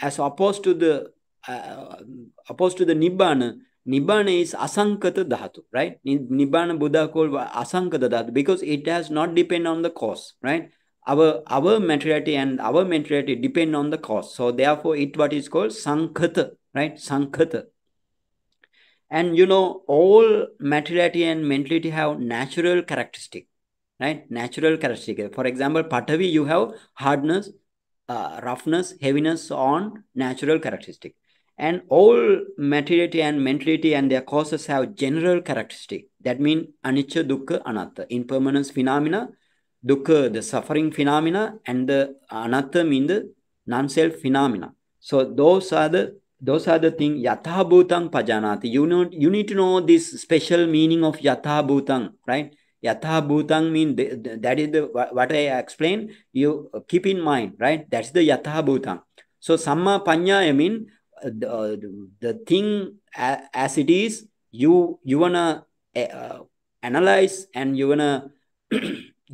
as opposed to the Nibbana, Nibbana is asankata dhatu, right? Nibbana Buddha called asankata dhatu because it has not depend on the cause, right? Our materiality and our mentality depend on the cause. So therefore, what is called sankhata, right? Sankhata. And all materiality and mentality have natural characteristic, right? Natural characteristic. For example, Patavi, you have hardness, roughness, heaviness on natural characteristic. And all materiality and mentality and their causes have general characteristic. That means anicca, dukkha, anatta. Impermanence phenomena, dukkha, the suffering phenomena, and the anatta mean the non-self phenomena. So those are the thing. Yatha bhutang pajanati. You need to know this special meaning of yatha bhutang, right? Yatha bhutang mean that is what I explained. You keep in mind, right? That's the yatha bhutang. So samma panyaya mean the thing as it is. You wanna analyze, and you wanna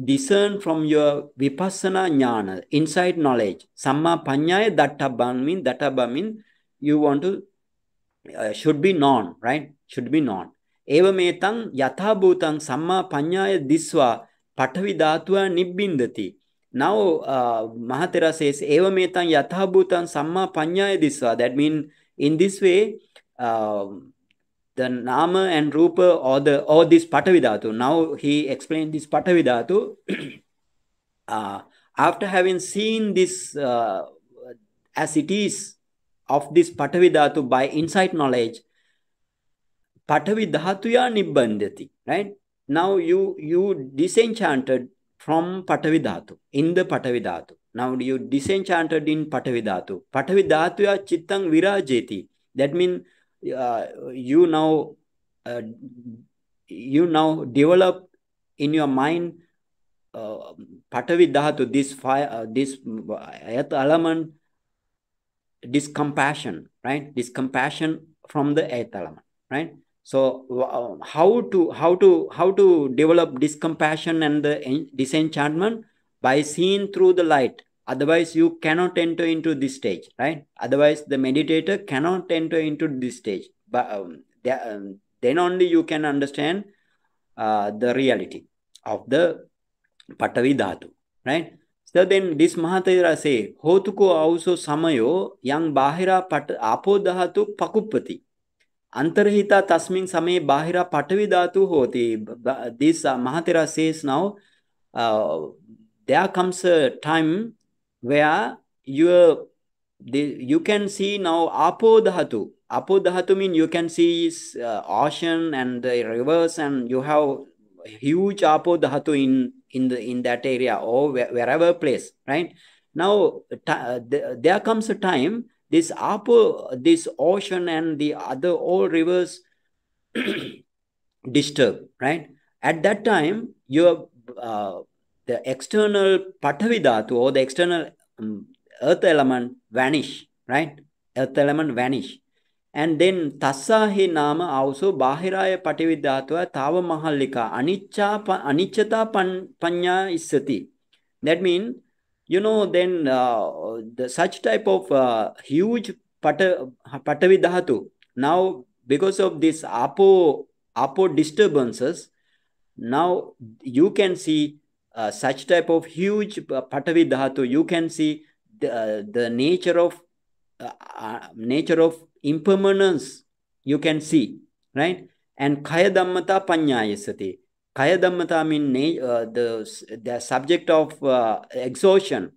discern from your vipassana jnana, insight knowledge. Samma panyaya databha mean you want to, should be known, right? Should be known. Evametang yathabhutang samma panyaya disva pathavi dhatua nibbindati. Now, Mahatera says, Evametang yathabhutang samma panyaya disva. That means, in this way, the nama and rupa or this pathavi dhatu. Now he explained this pathavi dhatu. After having seen this as it is of this pathavi dhatu by insight knowledge, pathavi dhatuya nibbandati, right? Now you disenchanted from pathavi dhatu, in the pathavi dhatu. Now you disenchanted in pathavi dhatu. Pathavi dhatuya chittang virajeti. That means you now develop in your mind pathavi dhatu, this fire, this earth element, this compassion, right? This compassion from the earth element, right? So how to develop this compassion and the disenchantment? By seeing through the light. Otherwise, you cannot enter into this stage, right? Otherwise, the meditator cannot enter into this stage. But then only you can understand the reality of the pathavi dhatu, right? So then this Mahatera say, Hotuko also samayo yang bahira apo dhatu pakupati. Antarhita tasmin same bahira pathavi dhatu hoti. This Mahatera says now, there comes a time where you can see now apo dhatu. Apo dhatu means you can see ocean and the rivers, and you have huge apo dhatu in that area or wherever place, right? Now there comes a time this ocean and the other all rivers disturb, right? At that time, the external pathavi dhatu or the external earth element vanish, right? Earth element vanish. And then tassahi nama also bahiraya pathavi dhatu tava mahallika anichata panya issati. That means, then such type of huge pathavi dhatu, now because of this apo disturbances, now you can see such type of huge pathavi dhatu. You can see the nature of impermanence. You can see, right? And kaya dhammata panyayasati. Kaya dhammata means the subject of exhaustion.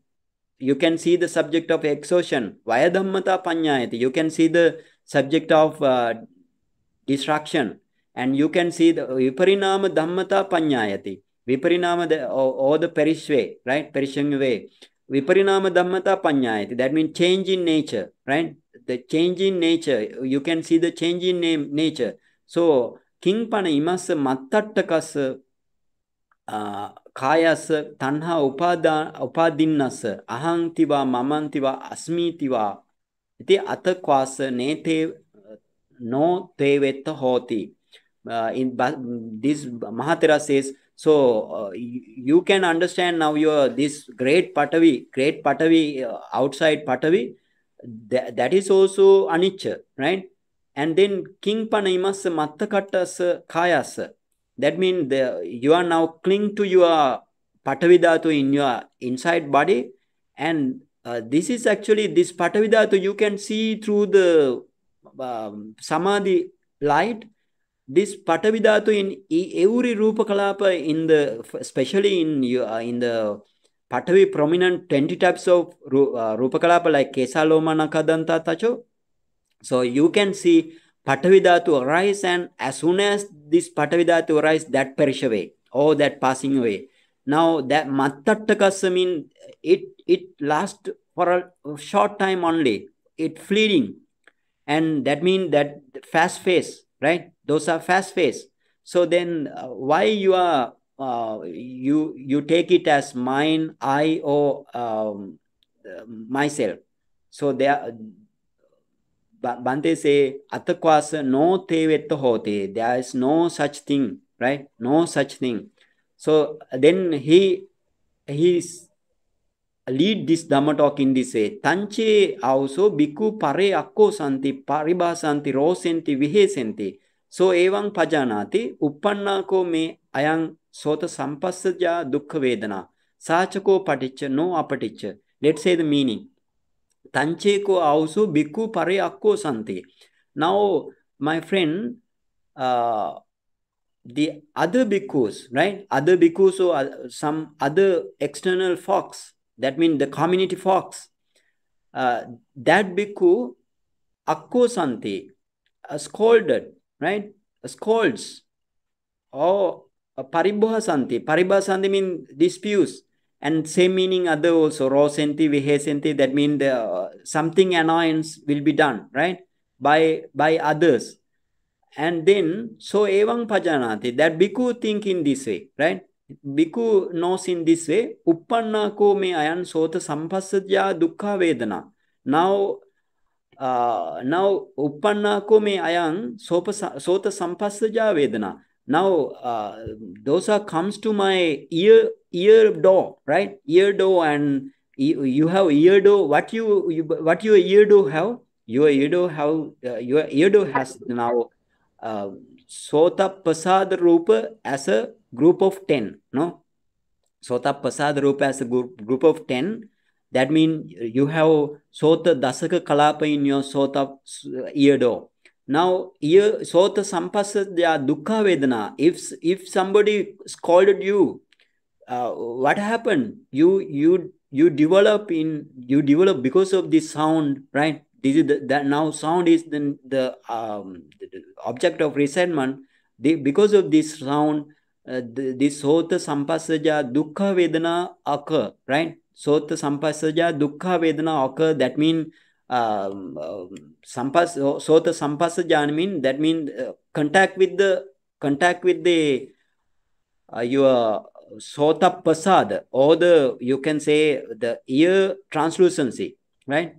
You can see the subject of exhaustion. Vaya dhammata panyayati. You can see the subject of destruction. And you can see the viparinama dhammata panyayati. Viparinama or the perish way, right? Perishing way. Viparinama dhammata panyayati. That means change in nature, right? The change in nature. You can see the change in nature. So, kingpana imasa mattattakas kayas tanha upadinnas ahantiva mamantiva asmitiva iti atakwas nete no tevetta hoti. This Mahatera says, so you can understand now this great patavi outside patavi, that is also anicca, right? And then king panaimas mattakattas kayas. That means you are now cling to your patavi dhatu in your inside body, and this is actually this patavi dhatu you can see through the samadhi light. This patavi dhatu in every rupa kalapa especially in the patavi prominent 20 types of rupa kalapa like kesa loma nakadanta tacho. So you can see patavi dhatu arise, and as soon as this patavi dhatu arise, that perish away or that passing away. Now that mattattakas mean it lasts for a short time only. It fleeting, and that means that fast phase, right? Those are fast phase. So then why you are you take it as mine, I, or myself? So there Bhante say atakwasa no te vetta hote. There is no such thing, right? No such thing. So then he lead this Dhamma talk in this way. Tanche also biku pare akko santi paribasanti rosenti vihesenti. So evang pajanati uppannako me ayang sota sampassaja dukkha vedana. Sachako paticca no apaticca. Let's say the meaning. Tanche ko also biku pare akko santi. Now, my friend, the other bhikkhus, right? Other bhikkhus or some other external folks, that means the community folks, that bhikkhu akko santi, scolded, right? Scolds. Or paribha santi. Paribha santi means disputes. And same meaning other also, rosenti, vihesenti, that means something annoyance will be done, right? By others. And then, so evang pajanati, that bhikkhu think in this way, right? Bhikkhu knows in this way, uppanna ko me ayan sota sampassadya dukkha vedana. Now uppanna ko me ayan sota sampassadya vedana. Now, dosa comes to my ear door, right? Ear door, and you have ear door. What your ear door have? Your ear door has now Sota Pasad Rupa as a group of 10, no? Sota Pasad Rupa as a group of 10. That means you have Sota Dasaka Kalapa in your Sota ear door. Now, Sota Sampasadya Dukkha Vedana. If somebody scolded you, what happened? You develop because of this sound, right? This is that now sound is the object of resentment. Because of this sound, this sota sampasaja dukkha vedana occur, right? Sota sampasaja dukkha vedana occur. That means sota sampasaja mean that means contact with the your sota pasad, or you can say the ear translucency, right?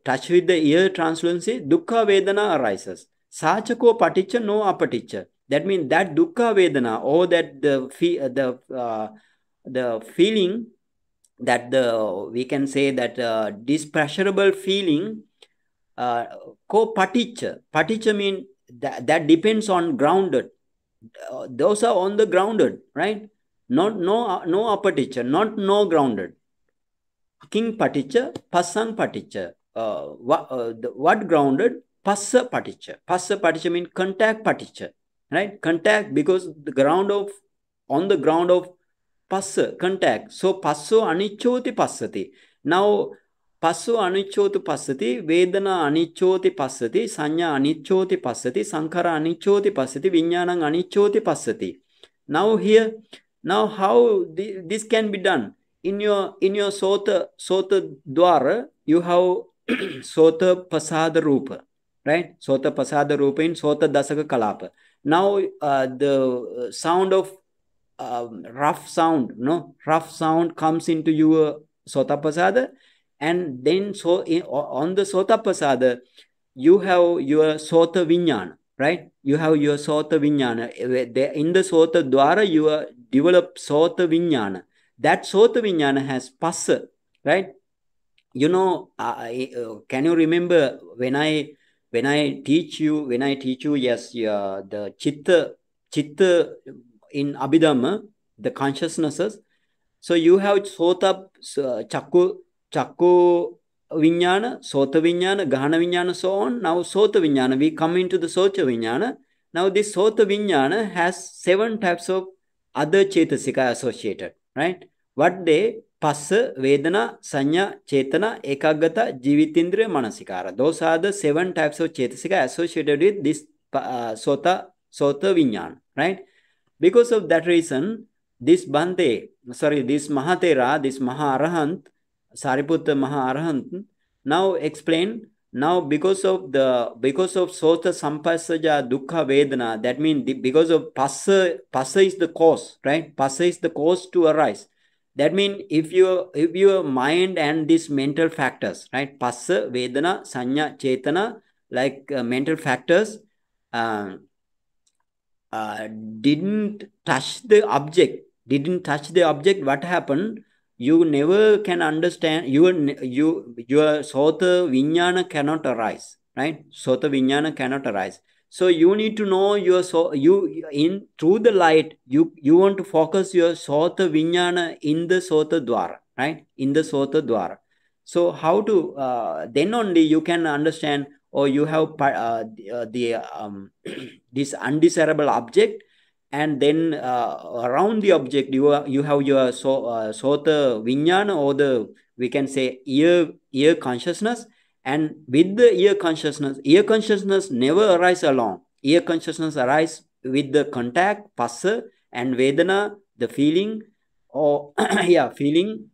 Touch with the ear translucency, dukkha vedana arises. Sachako paticca no apaticca. That means that dukkha vedana, or that the feeling, that we can say that displeasurable feeling, ko paticca. Paticca means that depends on grounded. Those are on the grounded, right? No apaticca, not no grounded. King paticca, passang paticca. What grounded? Passa paticca. Passa paticca means contact paticca, right? Contact, because on the ground of passa, contact. So passo anichoti passati. Now, passo anichoti passati, vedana anichoti passati, sanya anichoti passati, sankhara anichoti passati, vinyanang anichoti passati. Now how this can be done? In your sota dwara, you have sota pasada rupa, right? Sota pasada rupa in sota dasaka kalapa. Now the sound of rough sound comes into your sota pasada, and then on the sota pasada you have your sota vinyana, right? You have your sota vinyana. In the sota dwara you develop sota vinyana. That sota vinyana has passa, right? You know, can you remember when I teach you, yes, the chitta in Abhidhamma, the consciousnesses. So you have sota, chakku vinyana, sota vinyana, gahana vinyana, so on. Now sota vinyana, we come into the sota vinyana. Now this sota vinyana has 7 types of other chetasika associated, right? What they? Passa, Vedana, Sanya, Chetana, Ekagata, Jivitindriya, Manasikara. Those are the 7 types of chetasika associated with this sota vinyana, right? Because of that reason, this Mahatera, this Mahā Arahant, Sariputta Mahā Arahant, now explain. Now, because of sota sampasaja dukkha vedana, that means because of passa is the cause, right? Passa is the cause to arise. That means if your mind and these mental factors, right? Passa, vedana, sanya, chetana, like mental factors, didn't touch the object, didn't touch the object, what happened? You never can understand, your sota vijnana cannot arise, right? Sota vijnana cannot arise. So you need to know your through the light, you want to focus your sota vijnana in the sota dwara, right? In the sota dwara. So how to then only you can understand, or you have this undesirable object, and then around the object you have your sota vijnana, or the, we can say, ear consciousness. And with the ear consciousness never arise alone. Ear consciousness arise with the contact, passa, and vedana, the feeling, or yeah, feeling,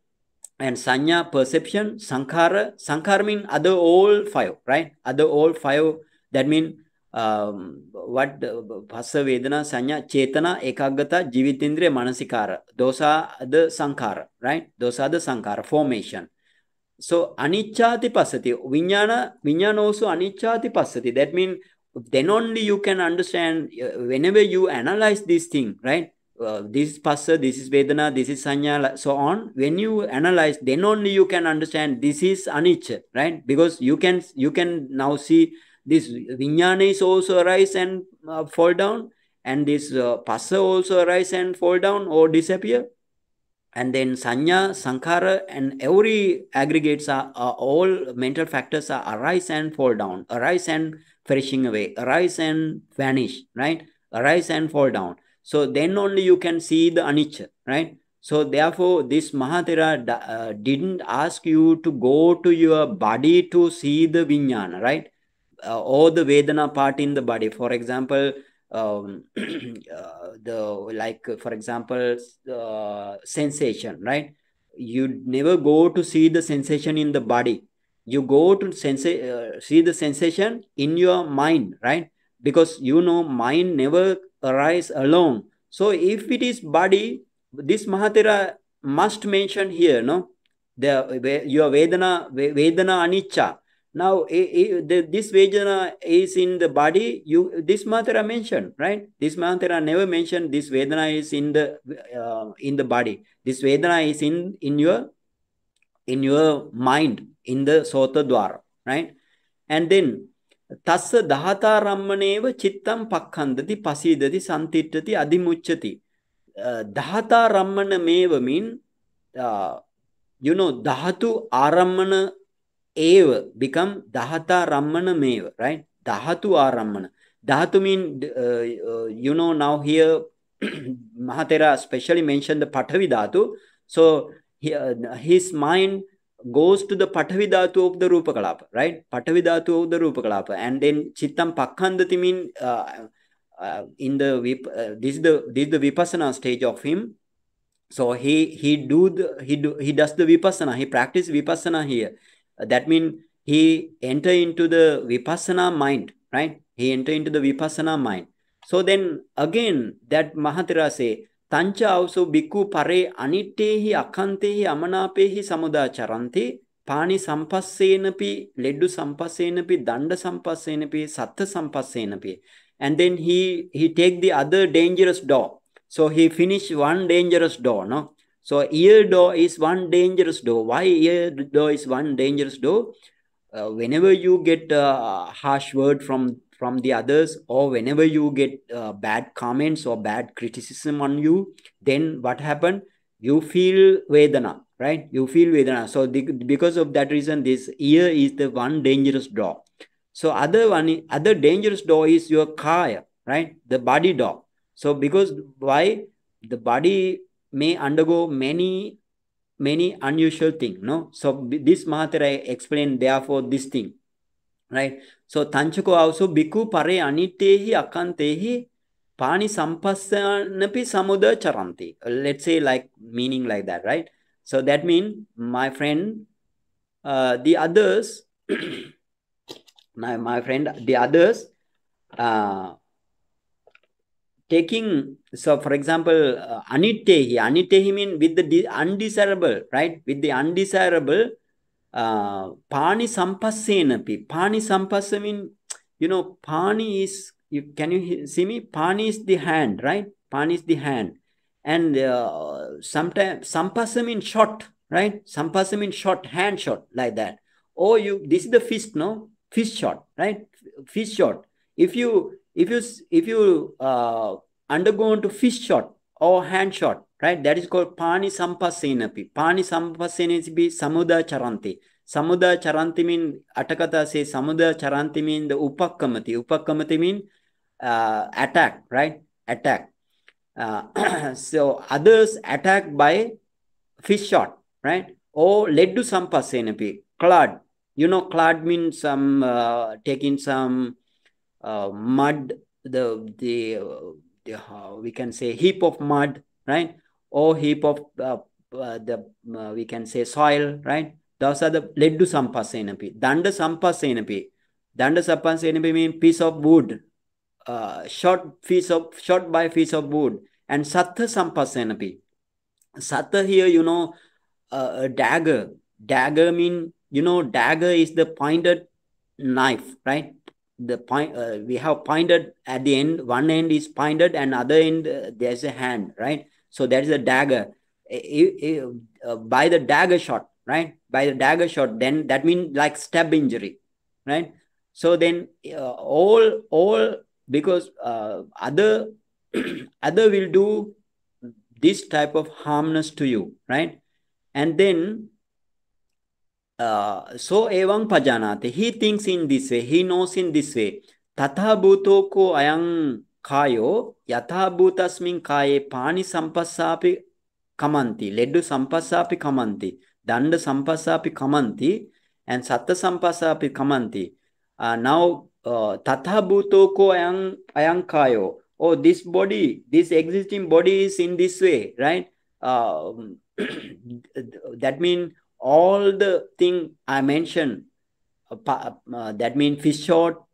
and sanya, perception, sankhara mean other all five, right? Other all five, that mean what phassa, vedana, sanya, chetana, ekaggata, jivitindriya, manasikara, those are the sankhara, right? Those are the sankhara formation. So anicchati passati, vijnana also anicchati passati. That means then only you can understand, whenever you analyze this thing, right? This is passa, this is vedana, this is sanya, so on. When you analyze, then only you can understand this is anicca, right? Because you can now see this vijnana is also arise and fall down, and this passa also arise and fall down or disappear. And then sanya, sankhara, and every aggregates are all mental factors are arise and fall down, arise and perishing away, arise and vanish, right? Arise and fall down. So then only you can see the anicca, right? So therefore this Mahathera didn't ask you to go to your body to see the vijnana, right? Or the vedana part in the body. For example, for example, sensation, right? You never go to see the sensation in the body. You go to see the sensation in your mind, right? Because mind never arise alone. So if it is body, this Mahathera must mention here, no? Your vedana anicca. Now, this Vedana is in the body. This Mahathera mentioned, right? This Mahathera never mentioned this Vedana is in the body. This Vedana is in your mind, in the Sota Dwara, right? And then Tassa Dahata Rammaneva Chittam Pakkhandati Pasidati Santittati Adimuchati. Dahata Rammana Meva mean, Dahatu Arammana Eva become Dahata Rammana Meva, right? Dahatu Arammana. Dhatu mean, now here Mahathera especially mentioned the Pathavi Dhatu. So his mind goes to the Pathavi Dhatu of the Rupa Kalapa, right? Pathavi Dhatu of the Rupa Kalapa. And then Chittam Pakkhandati mean, this is the Vipassana stage of him. So he does the Vipassana. He practice Vipassana here. That means he enter into the Vipassana mind, right? He enter into the Vipassana mind. So then again that Mahathera say, Tancha also bhikkhu pare anittehi akhantehi amanapehi samuda charanti pani sampassenapi leddu sampassenapi danda sampassenapi satta sampassenapi. And then he take the other dangerous door. So he finished one dangerous door, no? So ear door is one dangerous door. Why ear door is one dangerous door? Whenever you get a harsh word from the others, or whenever you get bad comments or bad criticism on you, then what happened? You feel Vedana, right? You feel Vedana. So because of that reason, this ear is the one dangerous door. So other dangerous door is your kaya, right? The body door. So because why? The body may undergo many unusual things, no? So this Mahathera explained therefore this thing, right? So Tanchako also bhikkhu pare anittehi akantehi pani sampassanapi samuda charanti. Let's say like meaning like that, right? So that means, my friend, the others, my friend, the others, taking, so for example, anittehi mean with the undesirable, right? With the undesirable, pani sampassenapi. Pani sampassa mean, pani is, can you see me? Pani is the hand, right? Pani is the hand. And sometimes sampasa means short, right? Sampasa means short, hand shot, like that. Or this is the fist, no? Fist shot, right? Fist shot. If you undergo into fist shot or hand shot, right? That is called pani sampasenapi. Pani sampasenapi samuda charanti. Samuda charanti mean atakata say samuda charanti mean the upakkamati. Upakkamati mean attack, right? Attack. So others attacked by fish shot, right? Or led to some pasenapi. Clad. Clad means some taking some mud, we can say heap of mud, right? Or heap of we can say soil, right? Those are the led to sampasenapi. Danda sampasenapi. Danda sampasenapi means piece of wood, short by piece of wood. And sattha sampasenapi. Sattha here, a dagger. Dagger mean, dagger is the pointed knife, right? The point we have pointed at the end. One end is pointed, and other end there's a hand, right? So that is a dagger. By the dagger shot, right? By the dagger shot, then that means like stab injury, right? So then all because other other will do this type of harmness to you, right? And then so evam pajanate, he thinks in this way, he knows in this way. Tatha bhuto ko ayang kayo yatha bhutasmin kaye pani sampassapi kamanti, leddu sampassapi kamanti, danda sampassapi kamanti, and satta sampassapi kamanti. Now tatha bhuto ko ayang kayo. Oh, this body, this existing body is in this way, right? That means all the thing I mentioned, that means fish shot,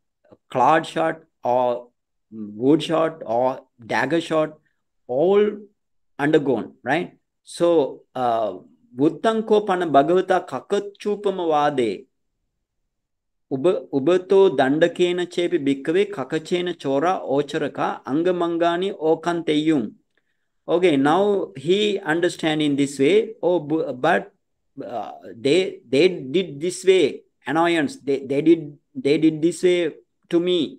cloud shot, or wood shot, or dagger shot, all undergone, right? So, Buttanko pana bhagavata kakachupama vade. Ubato dandakena chepi bhikkave kakachena chora ocharaka angamangani okanteyum. Okay, now he understand in this way. Oh, but they did this way annoyance. They did this way to me.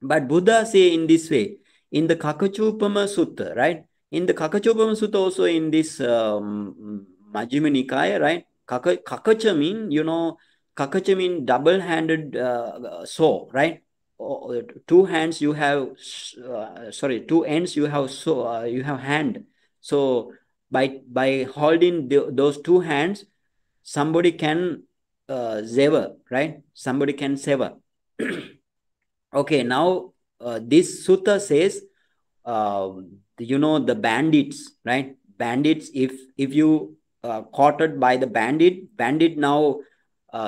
But Buddha say in this way in the Kakachupama Sutta, right? In the Kakachupama Sutta also in this Majjhima Nikaya, right? Kakacha mean Kakacha mean double-handed saw, right? Two hands you have, two ends you have saw, you have hand. So by holding those two hands, somebody can sever, right? Somebody can sever. Okay, now this sutta says, the bandits, right? Bandits, if you caught by the bandit now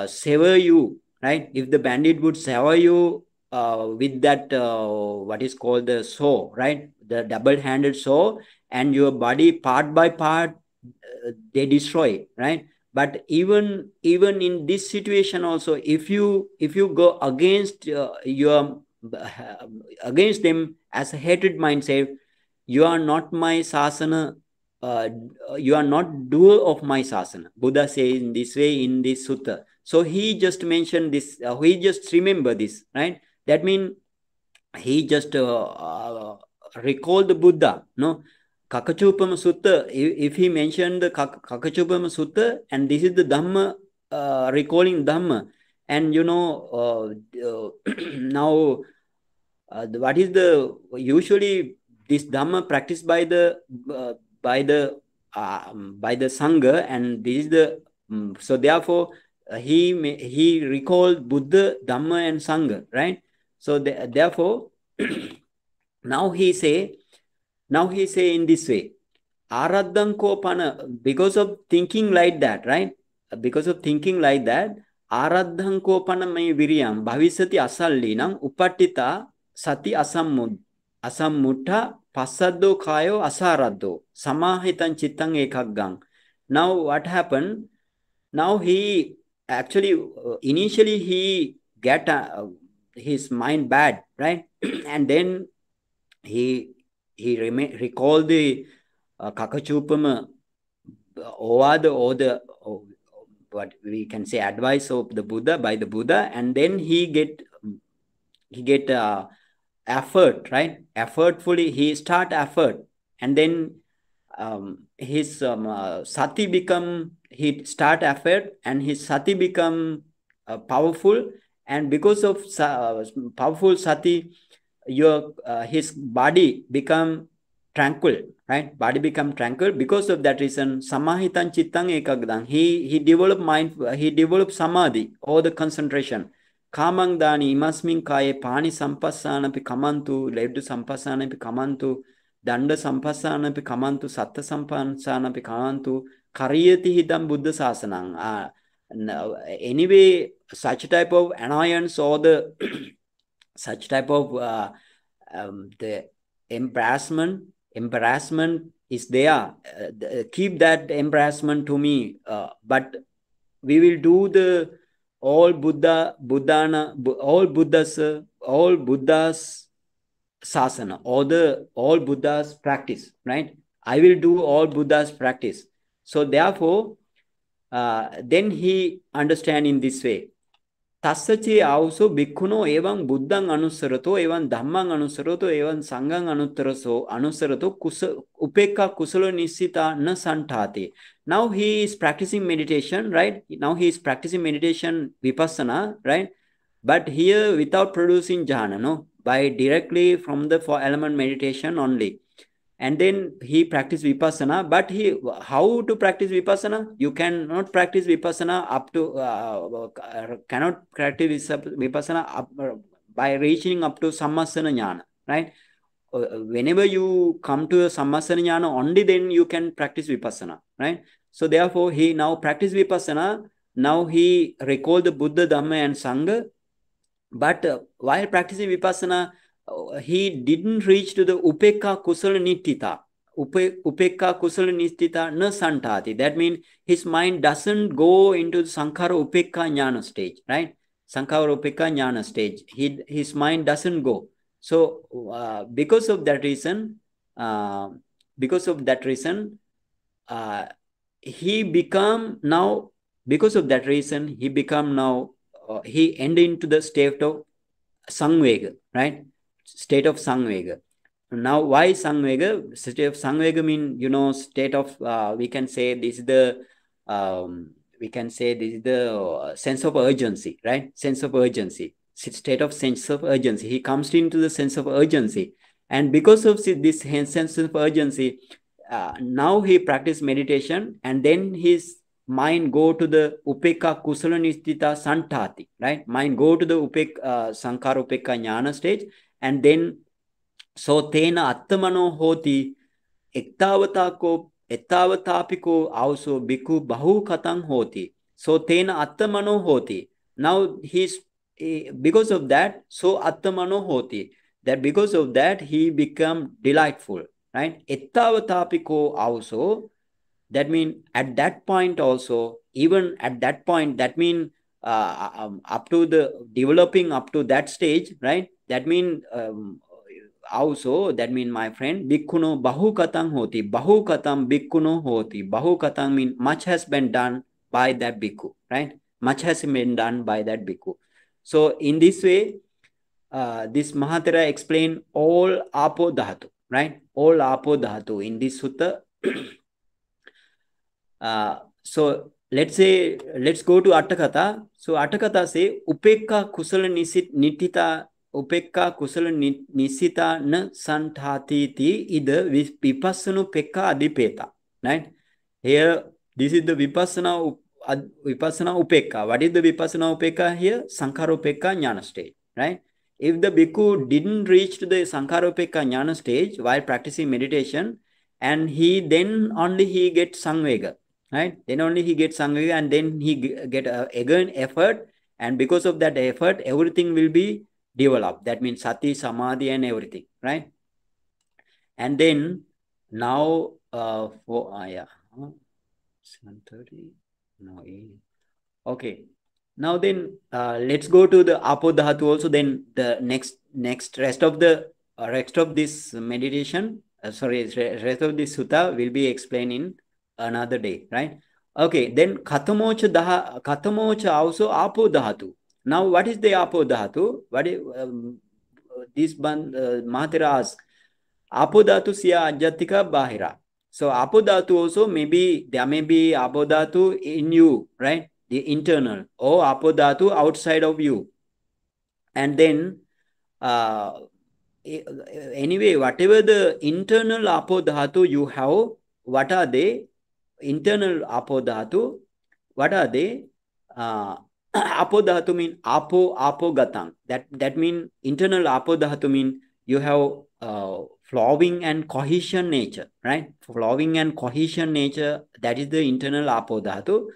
sever you, right? If the bandit would sever you with that what is called the saw, right? The double-handed saw, and your body part by part they destroy, right? But even in this situation also, if you go against against them as a hatred mindset, you are not my sasana, you are not doer of my sasana. Buddha says in this way in this sutta. So he just mentioned this, he just remember this, right? That means he just recalled the Buddha, no? Kakachupama Sutta, if he mentioned the Kakachupama Sutta, and this is the Dhamma, recalling Dhamma, and now what is the usually this Dhamma practiced by the Sangha, and this is the so therefore he recalled Buddha, Dhamma, and Sangha, right? So therefore now he say in this way, Aradhanko pana, because of thinking like that, right? Because of thinking like that, Aradhanko pana may viriyam bhavisati asallinam upattita sati asammudha passaddo kayo asaraddo samahitan chittang ekaggang. Now what happened? Now he actually initially he get his mind bad, right? And then he recall the Kakachupama or what we can say advice of the Buddha by the Buddha, and then he get effort, right? Effortfully he start effort, and then his sati become, he start effort, and his sati become powerful, and because of powerful sati, your his body become tranquil, right? Body become tranquil. Because of that reason, samahitan chittang ekagdang, he developed mind, he developed samadhi or the concentration. Kamang dani imasmin kaye pani sampassanapi kamantu, leddu sampassanapi kamantu, danda sampassanapi kamantu, satta sampassanapi kamantu, kariyati hidam buddha sasanang. Anyway, such type of annoyance or the such type of the embarrassment is there. Keep that embarrassment to me, but we will do the all Buddha's sasana, or the all Buddha's practice, right? I will do all Buddha's practice. So therefore, then he understand in this way. Tassache also bhikkhuno evam buddhang anusarato evam dhammang anusarato evam sanghang anusarato upekka kusala nisita na santati. Now he is practicing meditation, right? Now he is practicing meditation vipassana, right? But here without producing jhana, no? By directly from the four element meditation only. And then he practiced vipassana, but how to practice vipassana? You cannot practice vipassana up to, cannot practice vipassana up, by reaching up to sammasana jnana, right? Whenever you come to a sammasana jnana, only then you can practice vipassana, right? So therefore, he now practice vipassana. Now he recalled the Buddha, Dhamma and Sangha. But while practicing vipassana, he didn't reach to the upekka kusala nittita. Upekka kusala nittita na santati. That means his mind doesn't go into the sankhara upekka jnana stage, right? Sankhara upekka jnana stage. His mind doesn't go. So because of that reason, he become now. Because of that reason, he become now. He end into the state of Sangvega, right? State of Sangvega. Now, why Sangvega? State of Sangvega mean, state of, we can say this is the sense of urgency, right? Sense of urgency. State of sense of urgency. He comes into the sense of urgency. And because of this sense of urgency, now he practice meditation, and then his mind go to the upekka kusala nistita santati, right? Mind go to the sankhara upekka jnana stage, and then so tena attamano hoti ettavatatapiko also bhikkhu bahu katang hoti. So tena attamano hoti. Now because of that, so attamano hoti. That because of that he become delightful, right? Ettavatatapiko also. That means at that point also, even at that point, that means up to the developing up to that stage, right? That means also, that means, my friend, bhikkhuno bahu katang hoti. Bahu katam bhikkhuno hoti. Bahu katang means much has been done by that bhikkhu, right? Much has been done by that bhikkhu. So in this way, this Mahatera explained all apo dhatu, right? All apo dhatu in this sutta. So let's go to Attakatha. So Attakatha say upekka kusala nittita upekka kusala nisita na santati ti ida vipassana upekka adipeta, right? Here this is the vipassana upekka. What is the vipassana upekka here? Sankhara upekka jnana stage, right? If the bhikkhu didn't reach to the sankhara upekka jnana stage while practicing meditation, and then only he gets sangvega, right? Then only he gets sangvega, and then he get again effort, and because of that effort, everything will be developed. That means sati, samadhi, and everything, right? And then now 7:30. No, okay. Now then, let's go to the apo dhatu also. Then the next rest of this meditation, sorry, rest of the sutta will be explained in another day, right? Okay, then Katamocha also Apo Dhatu. Now, what is the Apo Dhatu? What is this Mahatera asks? Apo Dhatu siya Ajatika Bahira. So Apo Dhatu also maybe there may be Apo Dhatu in you, right? The internal, or Apo Dhatu outside of you. And then anyway, whatever the internal Apo Dhatu you have, what are they? Internal Apo Dhatu, what are they? Apo Dhatu mean Apo Gatang. That mean internal Apo Dhatu mean you have flowing and cohesion nature, right? Flowing and cohesion nature, that is the internal Apo Dhatu.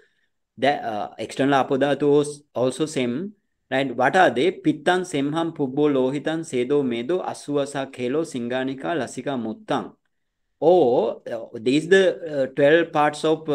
The external Apo Dhatu was also same, right? What are they? Pittan, Semham, Pubbo, Lohitan, Sedo, Medo, Asuvasa, Kelo, Singanika, Lasika, Muttang. Or these the 12 parts of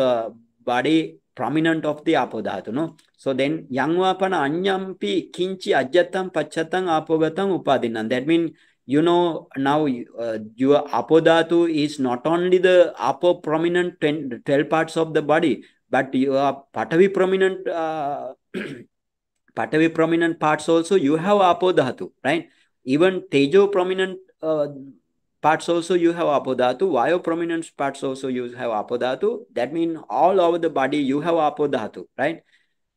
body prominent of the Apo Dhatu, no? So then Yangvapana Anyampi Kinchi Ajatam Pachatang Apogatang Upadinan. That means, you know, now your Apo Dhatu is not only the Apo prominent 12 parts of the body, but your Patavi prominent Patavi prominent parts also you have Apo Dhatu, right? Even Tejo prominent parts also you have Apo Dhatu. Vayu prominent parts also you have Apo Dhatu. That means all over the body you have Apo Dhatu, right?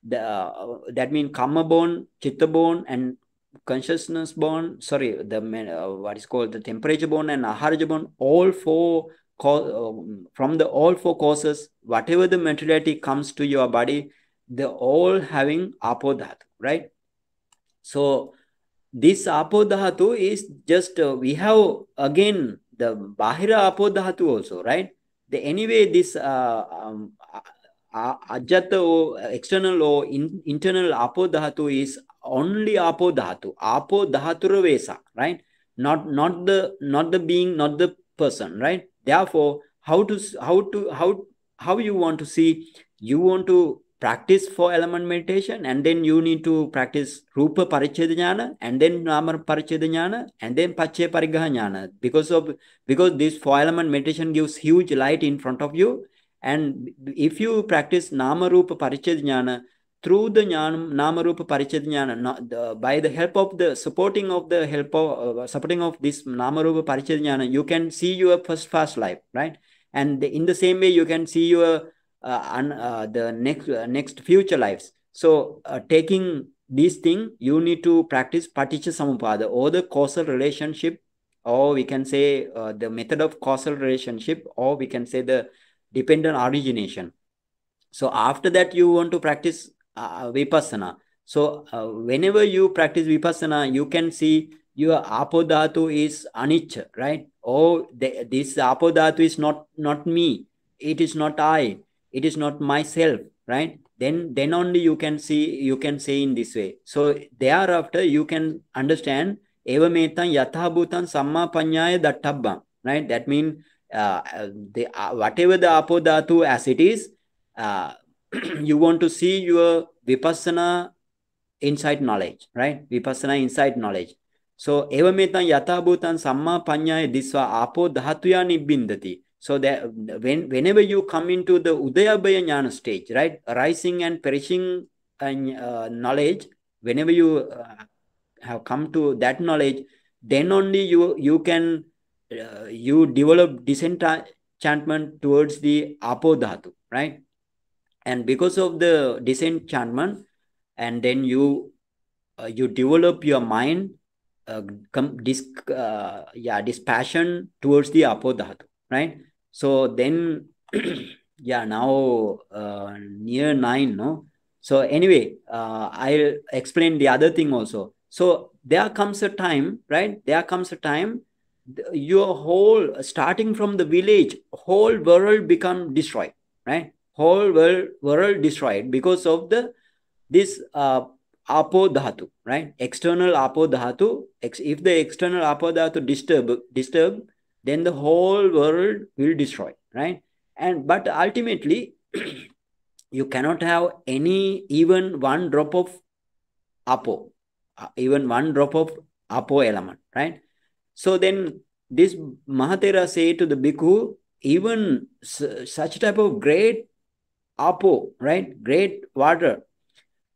That means Kama bone, Chitta bone, and consciousness bone. Sorry, the what is called the temperature bone and Aharaja bone. All four from the all four causes, whatever the materiality comes to your body, they all having Apo Dhatu, right? So this Apo Dhatu is just we have again the Bahira Apo Dhatu also, right? Anyway, this Ajata or external or internal Apo Dhatu is only Apo Dhatu, Apo Dhatura Vesa, right? Not the being, not the person, right? Therefore, how you want to see? You want to practice 4-element meditation, and then you need to practice Rupa Paricheda Jnana, and then Nama Paricheda Jnana, and then Pache Parigraha Jnana. Because this 4-element meditation gives huge light in front of you. And if you practice Nama Rupa Paricheda Jnana, through the Nama Rupa Paricheda Jnana, by the help of the supporting of this Nama Rupa Paricheda Jnana, you can see your first life, right? And in the same way, you can see your the next future lives. So taking this thing, you need to practice Paticca Samuppada, or the causal relationship, or we can say the method of causal relationship, or we can say the dependent origination. So after that, you want to practice Vipassana. So whenever you practice Vipassana, you can see your Apo Dhatu is anicca, right? Oh, this Apo Dhatu is not me. It is not I. It is not myself, right? Then only you can say in this way. So thereafter you can understand evametan yathabhutan samma panyaya dattabbam, right? That means whatever the Apo Dhatu as it is, you want to see your Vipassana insight knowledge, right? Vipassana insight knowledge. So evametan yathabhutan samma panyaya disva Apo Dhatuya nibbindati. So that whenever you come into the Udayabhaya Jnana stage, right, arising and perishing knowledge, whenever you have come to that knowledge, then only you can you develop disenchantment towards the Apo Dhatu, right? And because of the disenchantment, and then you develop your mind this passion towards the Apo Dhatu, right? So then, yeah, now near 9, no? So anyway, I'll explain the other thing also. So there comes a time, right? There comes a time, your whole, starting from the village, whole world become destroyed, right? Whole world destroyed because of this Apo Dhatu, right? External Apo Dhatu. If the external Apo Dhatu disturb, then the whole world will destroy, right? But ultimately, you cannot have even one drop of Apo, even one drop of Apo element, right? So then this Mahatera say to the bhikkhu, even such type of great apo, right? Great water.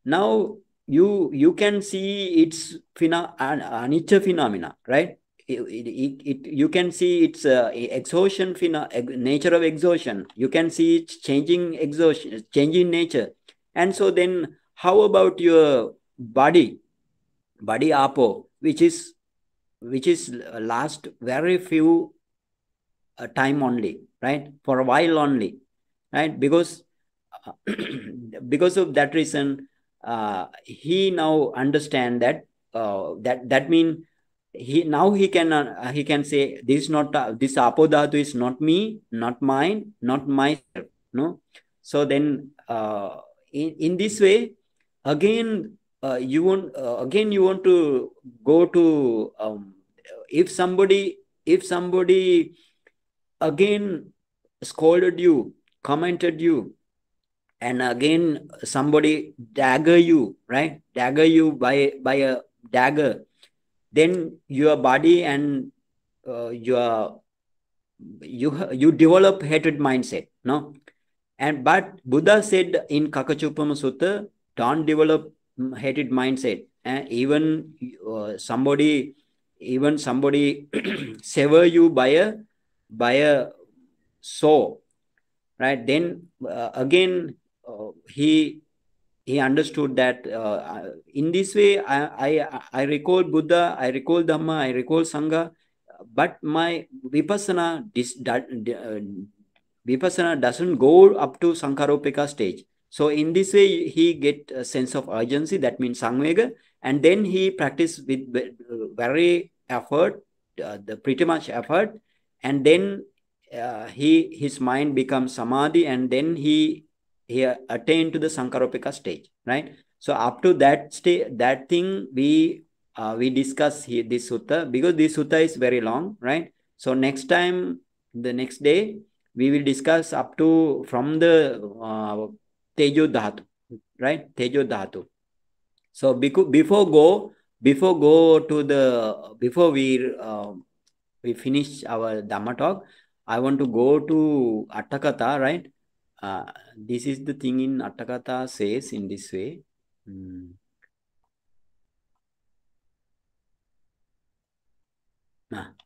Now you can see its anicca phenomena, right? You can see its exhaustion nature of exhaustion. You can see its changing exhaustion, changing nature. And so then how about your body apo, which is last very few time only, right? For a while only, right? Because because of that reason, he now understand that that mean he can say this is not this apodhatu is not me, not mine, not myself, no. So then in this way again you want to go to if somebody again scolded you, commented you, and again somebody dagger you, right? Dagger you by a dagger, then your body and you develop hatred mindset, no? And but Buddha said in Kakachupama Sutta, don't develop hated mindset. And even somebody sever you by a saw, right? Then again he understood that in this way I recall Buddha, I recall Dhamma, I recall Sangha, but my vipassana doesn't go up to Sankaropika stage. So in this way he get a sense of urgency, that means Samvega, and then he practice with very effort, the pretty much effort, and then his mind becomes samadhi, and then he attained to the Sankaropika stage, right? So up to that stage, that thing we discuss here this sutta, because this sutta is very long, right? So next time, the next day, we will discuss up to from the Tejo Dhatu, right? Tejo Dhatu. So before we finish our Dhamma talk, I want to go to Attakatha, right? This is the thing in Attakatha says in this way.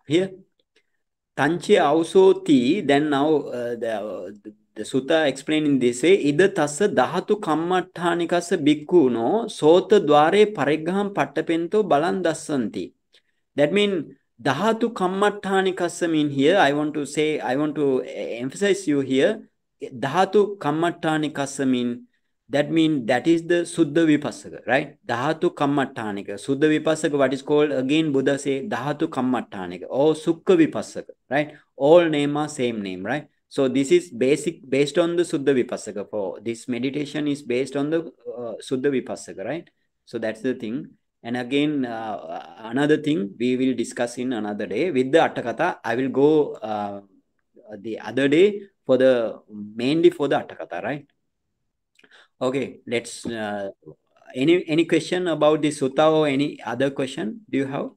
Here, Tanche Ausoti, then now the sutta explained in this way, Ida tassa dhatu kammatthanikasa bhikkhu no sota dware parigham pattapento balan dassanti. That means dhatu kammatthanikasa mean here, I want to emphasize you here, dhatu kammatthanikasa mean that is the Suddha Vipassaka, right? Dhatu Kammatthanika. Suddha Vipassaka, what is called, again Buddha say, Dhatu Kammatthanika or Sukha Vipassaka, right? All name are same name, right? So this is based on the Suddha Vipassaka. For this meditation is based on the Suddha Vipassaka, right? So that's the thing. And again, another thing we will discuss in another day. With the Attakatha, I will go the other day mainly for the Attakatha, right? Okay, let's any question about this sutta or any other question do you have?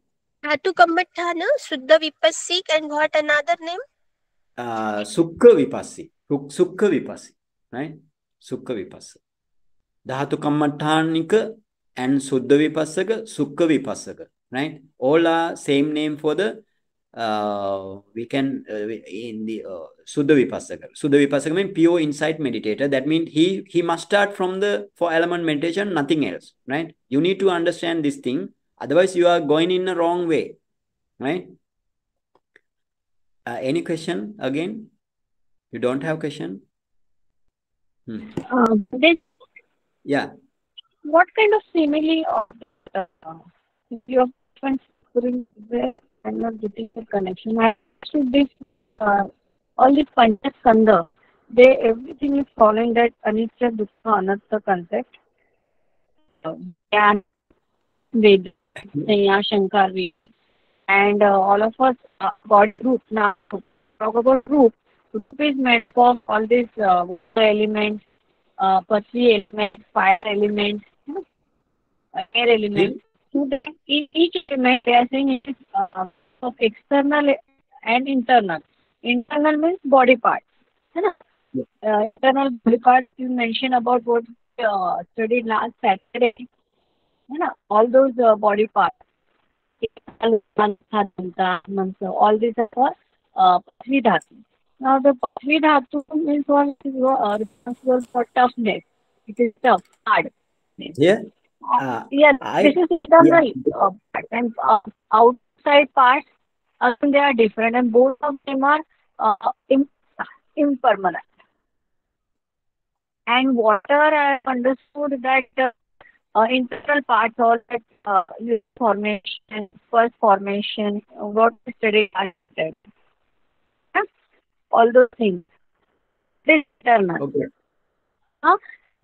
Dhatu Kammatthana, Suddha Vipassik, and what another name? Sukha Vipassi. Sukha Vipassi, right? Sukha Vipassa. Dhatu Kammatthanika and Suddha Vipassaka, Sukha Vipassaka, right? All are same name for the we can in the Suddha Vipassaka. Suddha Vipassaka means pure insight meditator. That means he must start from the 4 element meditation, nothing else, right? You need to understand this thing. Otherwise, you are going in the wrong way, right? Any question again? You don't have question? Yeah. What kind of simile of your friends there and not getting the connection? I understood this all this Panchaskandha, everything is following that Anicca, Dukkha, Anatta concept. And Ved, Shankar Ved. And all of us got group now. Talk about group. Group is made of all these water elements, earthly elements, fire elements, air elements. So that each element they are saying it is of external and internal. Internal means body parts. है ना? Internal body parts you mentioned about what we studied last Saturday. है ना? All those body parts. All these are for Pathvi Dhatu. Now the Pathvi Dhatu means what is responsible for toughness. It is tough, hard. Yeah. Yeah, this is internal part. And outside parts, they are different, and both of them are impermanent. And water, I understood that internal parts, all that formation, first formation, what we studied last time. Yeah? All those things. This is internal. Okay.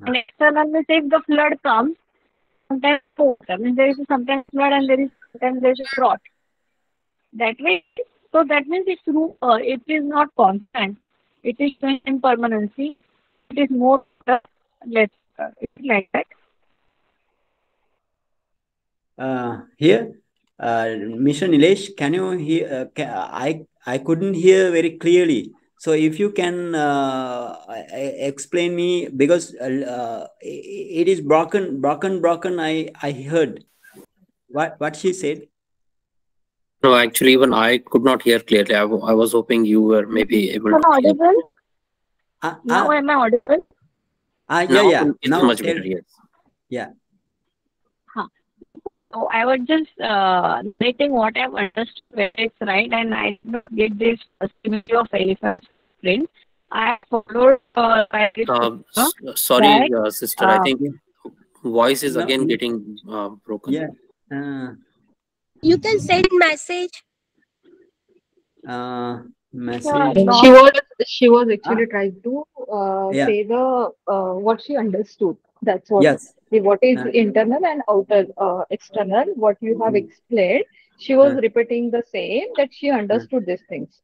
And external means if the flood comes, sometimes water means there is sometimes flood and sometimes there is a drought. That way, so that means it is not constant. It is impermanency. It is more less. It's like that. Here, Mr. Nilesh, can you hear? I couldn't hear very clearly. So if you can explain me, because it is broken. I heard what she said. No, actually, even I could not hear clearly. I was hoping you were maybe able Am to I hear. audible? Now am I audible? Yeah. It's Now much better, yes. Yeah. So I was just narrating what I've understood, whether it's right, and I did not get this simile of elephant print. I followed by this Sorry, that, sister. I think voice is No, again getting broken. Yeah. You can send message. Message. She was actually trying to Yeah. say the what she understood. That's what. Yes. What is internal and outer external? What you have explained. She was repeating the same that she understood these things.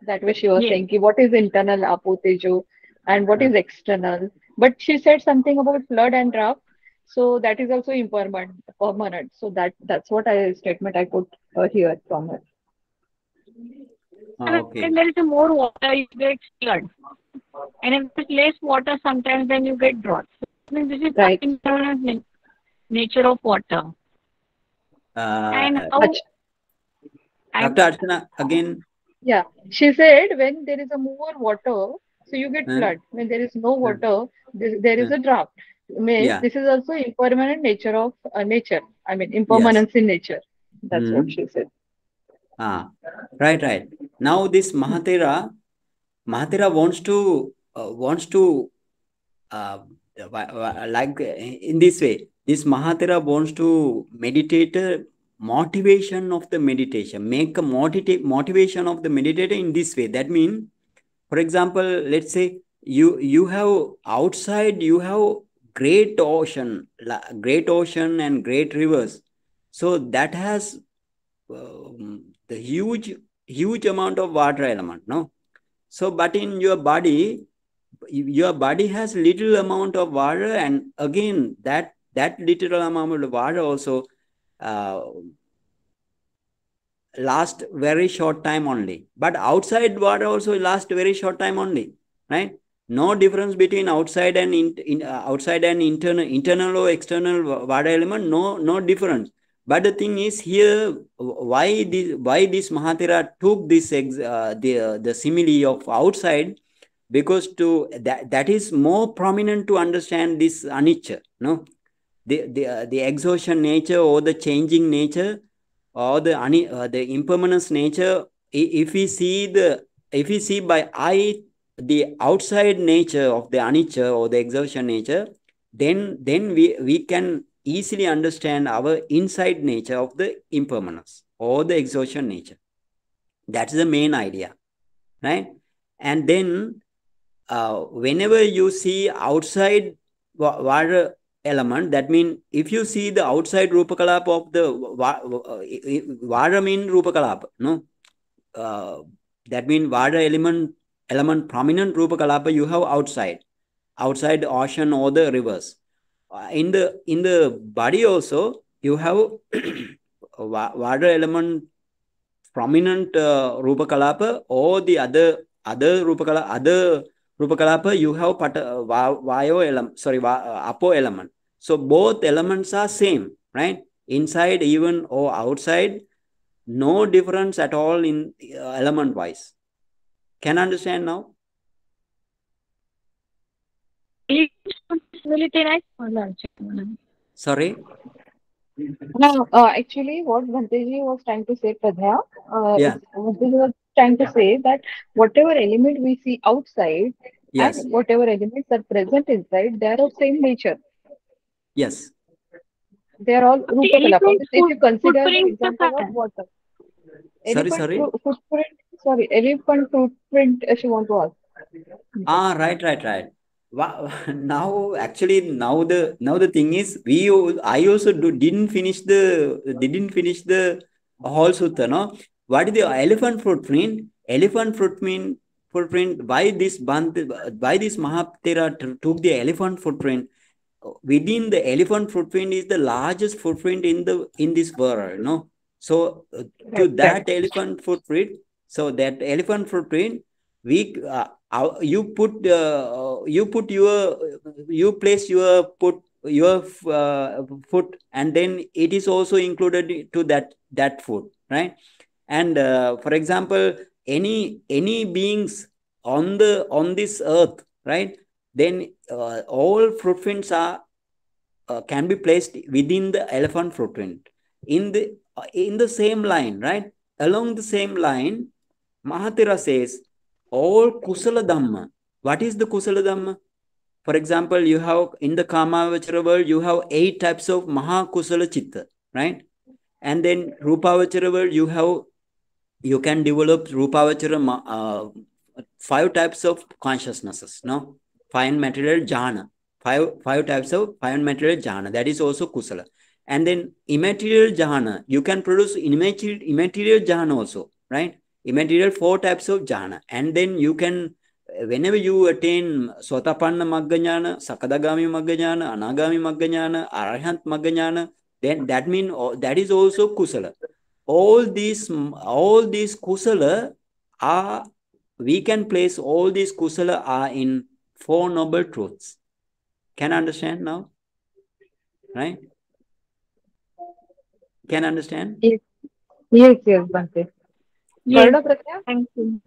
That way she was saying ki what is internal apotejo and what is external. But she said something about flood and drought. So that is also permanent. So that's what statement I could hear from her. Okay. If there is more water, you get flood. And if there is less water, sometimes then you get drought. So this is Right. the nature of water. And how, Dr. Archana, again. Yeah, she said when there is a more water, so you get flood. When there is no water, there is a drought. Means this is also impermanent nature of nature. I mean, impermanence in nature. That's what she said. Right. Now this Mahatera wants to like in this way. This Mahatera wants to meditate motivation of the meditation, make a motivation of the meditator in this way. That means, for example, let's say you have outside, you have great ocean and great rivers. So that has the huge amount of water element, no? So, but in your body has little amount of water, and again that little amount of water also last very short time only. But outside water also last very short time only, right? No difference between outside and internal or external water element. No difference. But the thing is here, why this Mahatera took this the simile of outside, because that is more prominent to understand this anicca, no? The exhaustion nature or the changing nature or the impermanence nature. If we see by eye the outside nature of the anicca or the exhaustion nature, then we can easily understand our inside nature of the impermanence or the exhaustion nature. That's the main idea, right? And then whenever you see outside water element, that means if you see the outside rupakalapa of the water mean rupakalapa, no? That means water element prominent rupakalapa you have outside ocean or the rivers. In the body also you have water element prominent Rupa Kalapa or the other Rupa Kalapa, you have Vayo element, sorry, Apo element. So both elements are same, right? Inside even or outside, no difference at all in element wise. Can you understand now? Sorry? No, actually, what Bhanteji was trying to say, Pradha, Yeah. Bhanteji was trying to say that whatever element we see outside Yes. and whatever elements are present inside, they are of same nature. Yes. They are all Rupa Kalapa. Elephant If you consider the footprints example of water, Sorry. footprint, sorry, elephant footprint, if you want to ask. Right. Now actually now the thing is I also didn't finish the whole sutta. No, what is the elephant footprint? Elephant footprint. Why this Mahathera took the elephant footprint? Within the elephant footprint is the largest footprint in this world. No, so to that elephant footprint. So that elephant footprint, we you place your foot, and then it is also included to that foot, right? And for example, any beings on this earth, right? Then all footprints are can be placed within the elephant footprint in the same line, right? Along the same line, Mahathira says all kusala dhamma. What is the kusala dhamma? For example, you have in the Kamavachara world, you have 8 types of Maha kusala chitta, right? And then Rupavachara world, you can develop Rupavachara 5 types of consciousnesses, no? 5 material jhana. 5 types of 5 material jhana. That is also kusala. And then immaterial jhana, you can produce immaterial jhana also, right? Immaterial 4 types of jhana. And then you can, whenever you attain Sotapanna Magga Sakadagami Magga Anagami Magga Arahant Magga, then that means that is also kusala. All these kusala are, we can place all these kusala are in 4 noble truths. Can understand now? Right? Can understand? Yes, Bhante. Yes, Varna Pratya? thank you.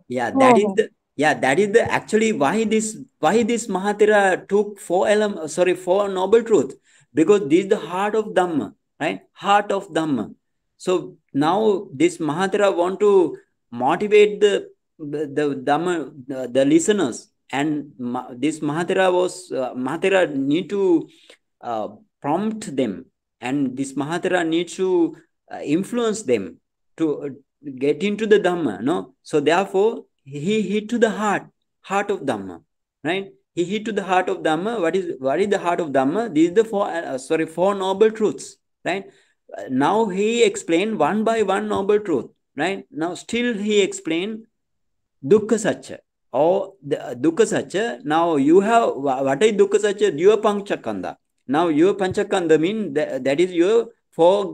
Yeah, that is the actually why this Mahathira took 4 noble truths, because this is the heart of Dhamma, right? Heart of Dhamma. So now this Mahathira want to motivate the Dhamma, the listeners, and this Mahathira need to prompt them, and this Mahathira needs to influence them to get into the Dhamma, no? So therefore, he hit to the heart of Dhamma, right? He hit to the heart of Dhamma. What is the heart of Dhamma? These are the 4 noble truths, right? Now he explained one by one noble truth, right? Now still he explained Dukkha Satcha. Or the Dukkha Satcha. Now you have, what is Dukkha Satcha? Your Panchakanda. Now your Panchakanda means that is your four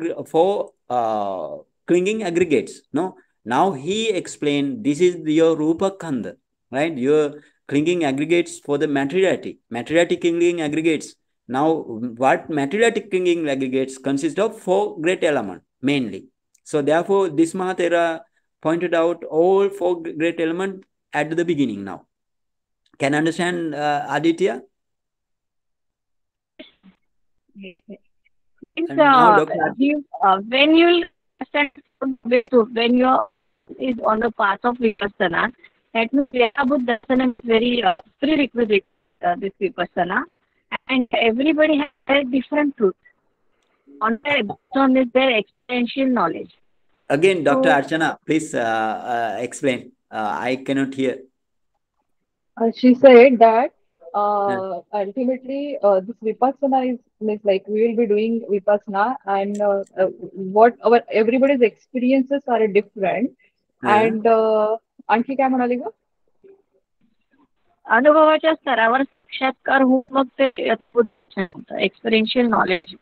clinging aggregates. No. Now he explained this is your Rupa Kanda, right? Your clinging aggregates for the materiality clinging aggregates. Now, what materiality clinging aggregates consist of 4 great elements mainly. So therefore, this Mahathera pointed out all 4 great elements at the beginning now. Can you understand, Aditya? Now, when you understand when you are is on the path of vipassana, that means Buddha Darsana is very prerequisite this vipassana, and everybody has a different truth. On their experiential knowledge. Again, Dr. Archana, please explain. I cannot hear. She said that ultimately this vipassana is means like we will be doing vipassana, and what our everybody's experiences are different. And आणखी काय म्हणाली ग? अनुभवाच्या स्तरावर साक्षात्कार होऊन मग ते experiential knowledge.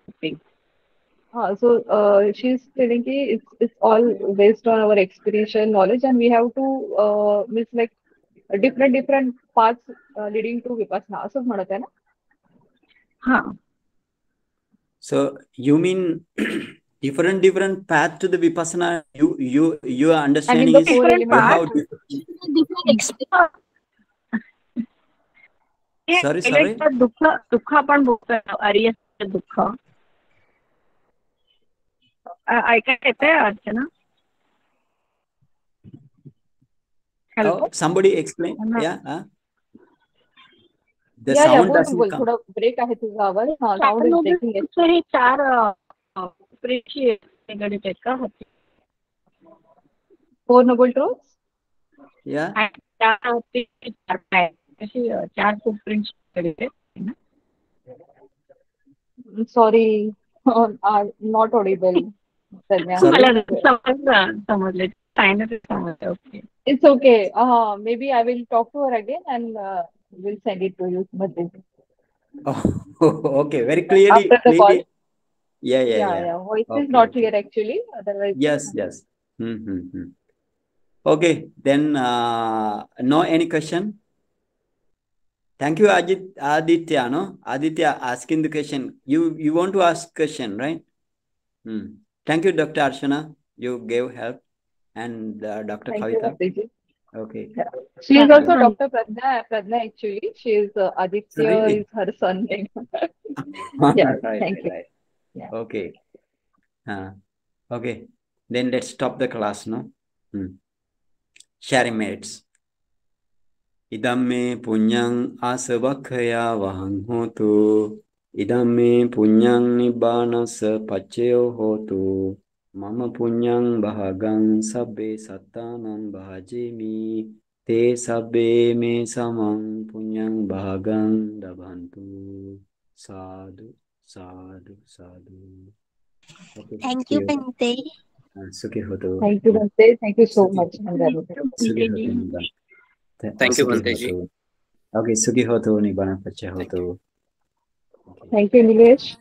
She's telling ki it's all based on our experiential knowledge, and we have to means like different paths leading to vipassana. असंच म्हणत आहे ना? हा. So you mean different path to the vipassana? Your understanding is four different you have paths. different experience. sorry. दुःख आपण बोलतोय आर्यचं दुःख. ऐकायला येतंय अर्चना? Oh, somebody explain. Yeah. The Yeah, sound बोल doesn't come. थोडा ब्रेक आहे तुझा आवाज. Sound is breaking. हे 4 प्रेक्षी गणित आहेत का? 4 noble truths. Yeah. 4 फुटप्रिंट्स गणित आहेत ना? Sorry, not audible. समजले. Okay. It's okay. Maybe I will talk to her again and will send it to you. Oh, okay. Very clearly. After the call. Yeah. Voice Okay, is not okay. clear actually. Otherwise. Yes. Okay. Then no any question? Thank you, Aditya. No, Aditya asking the question. You want to ask question, right? Thank you, Dr. Archana. You gave help, and Dr. Kavita. You, okay. Yeah. She is also Dr. Pradna actually. She is Aditya Really? is her son name. Yeah. Thank you. Right. Yeah. Okay. Okay. Then let's stop the class. No. Sharing mates. Idamme punyang asavakhaya vahang hotu. Idamme punyang nibbanasa pacceo hotu. Mama punyang bahagang sabbe sattanang bahajemi. Te sabbe me samang punyang bahagang dabhantu. Sadhu. Okay, Thank you, Bhante. Thank you, Bhante. Thank you so much. Thank you, Bhante ji. Okay, Sukhi hotu, Nibbana Paccaya hotu. Thank you, Nilesh.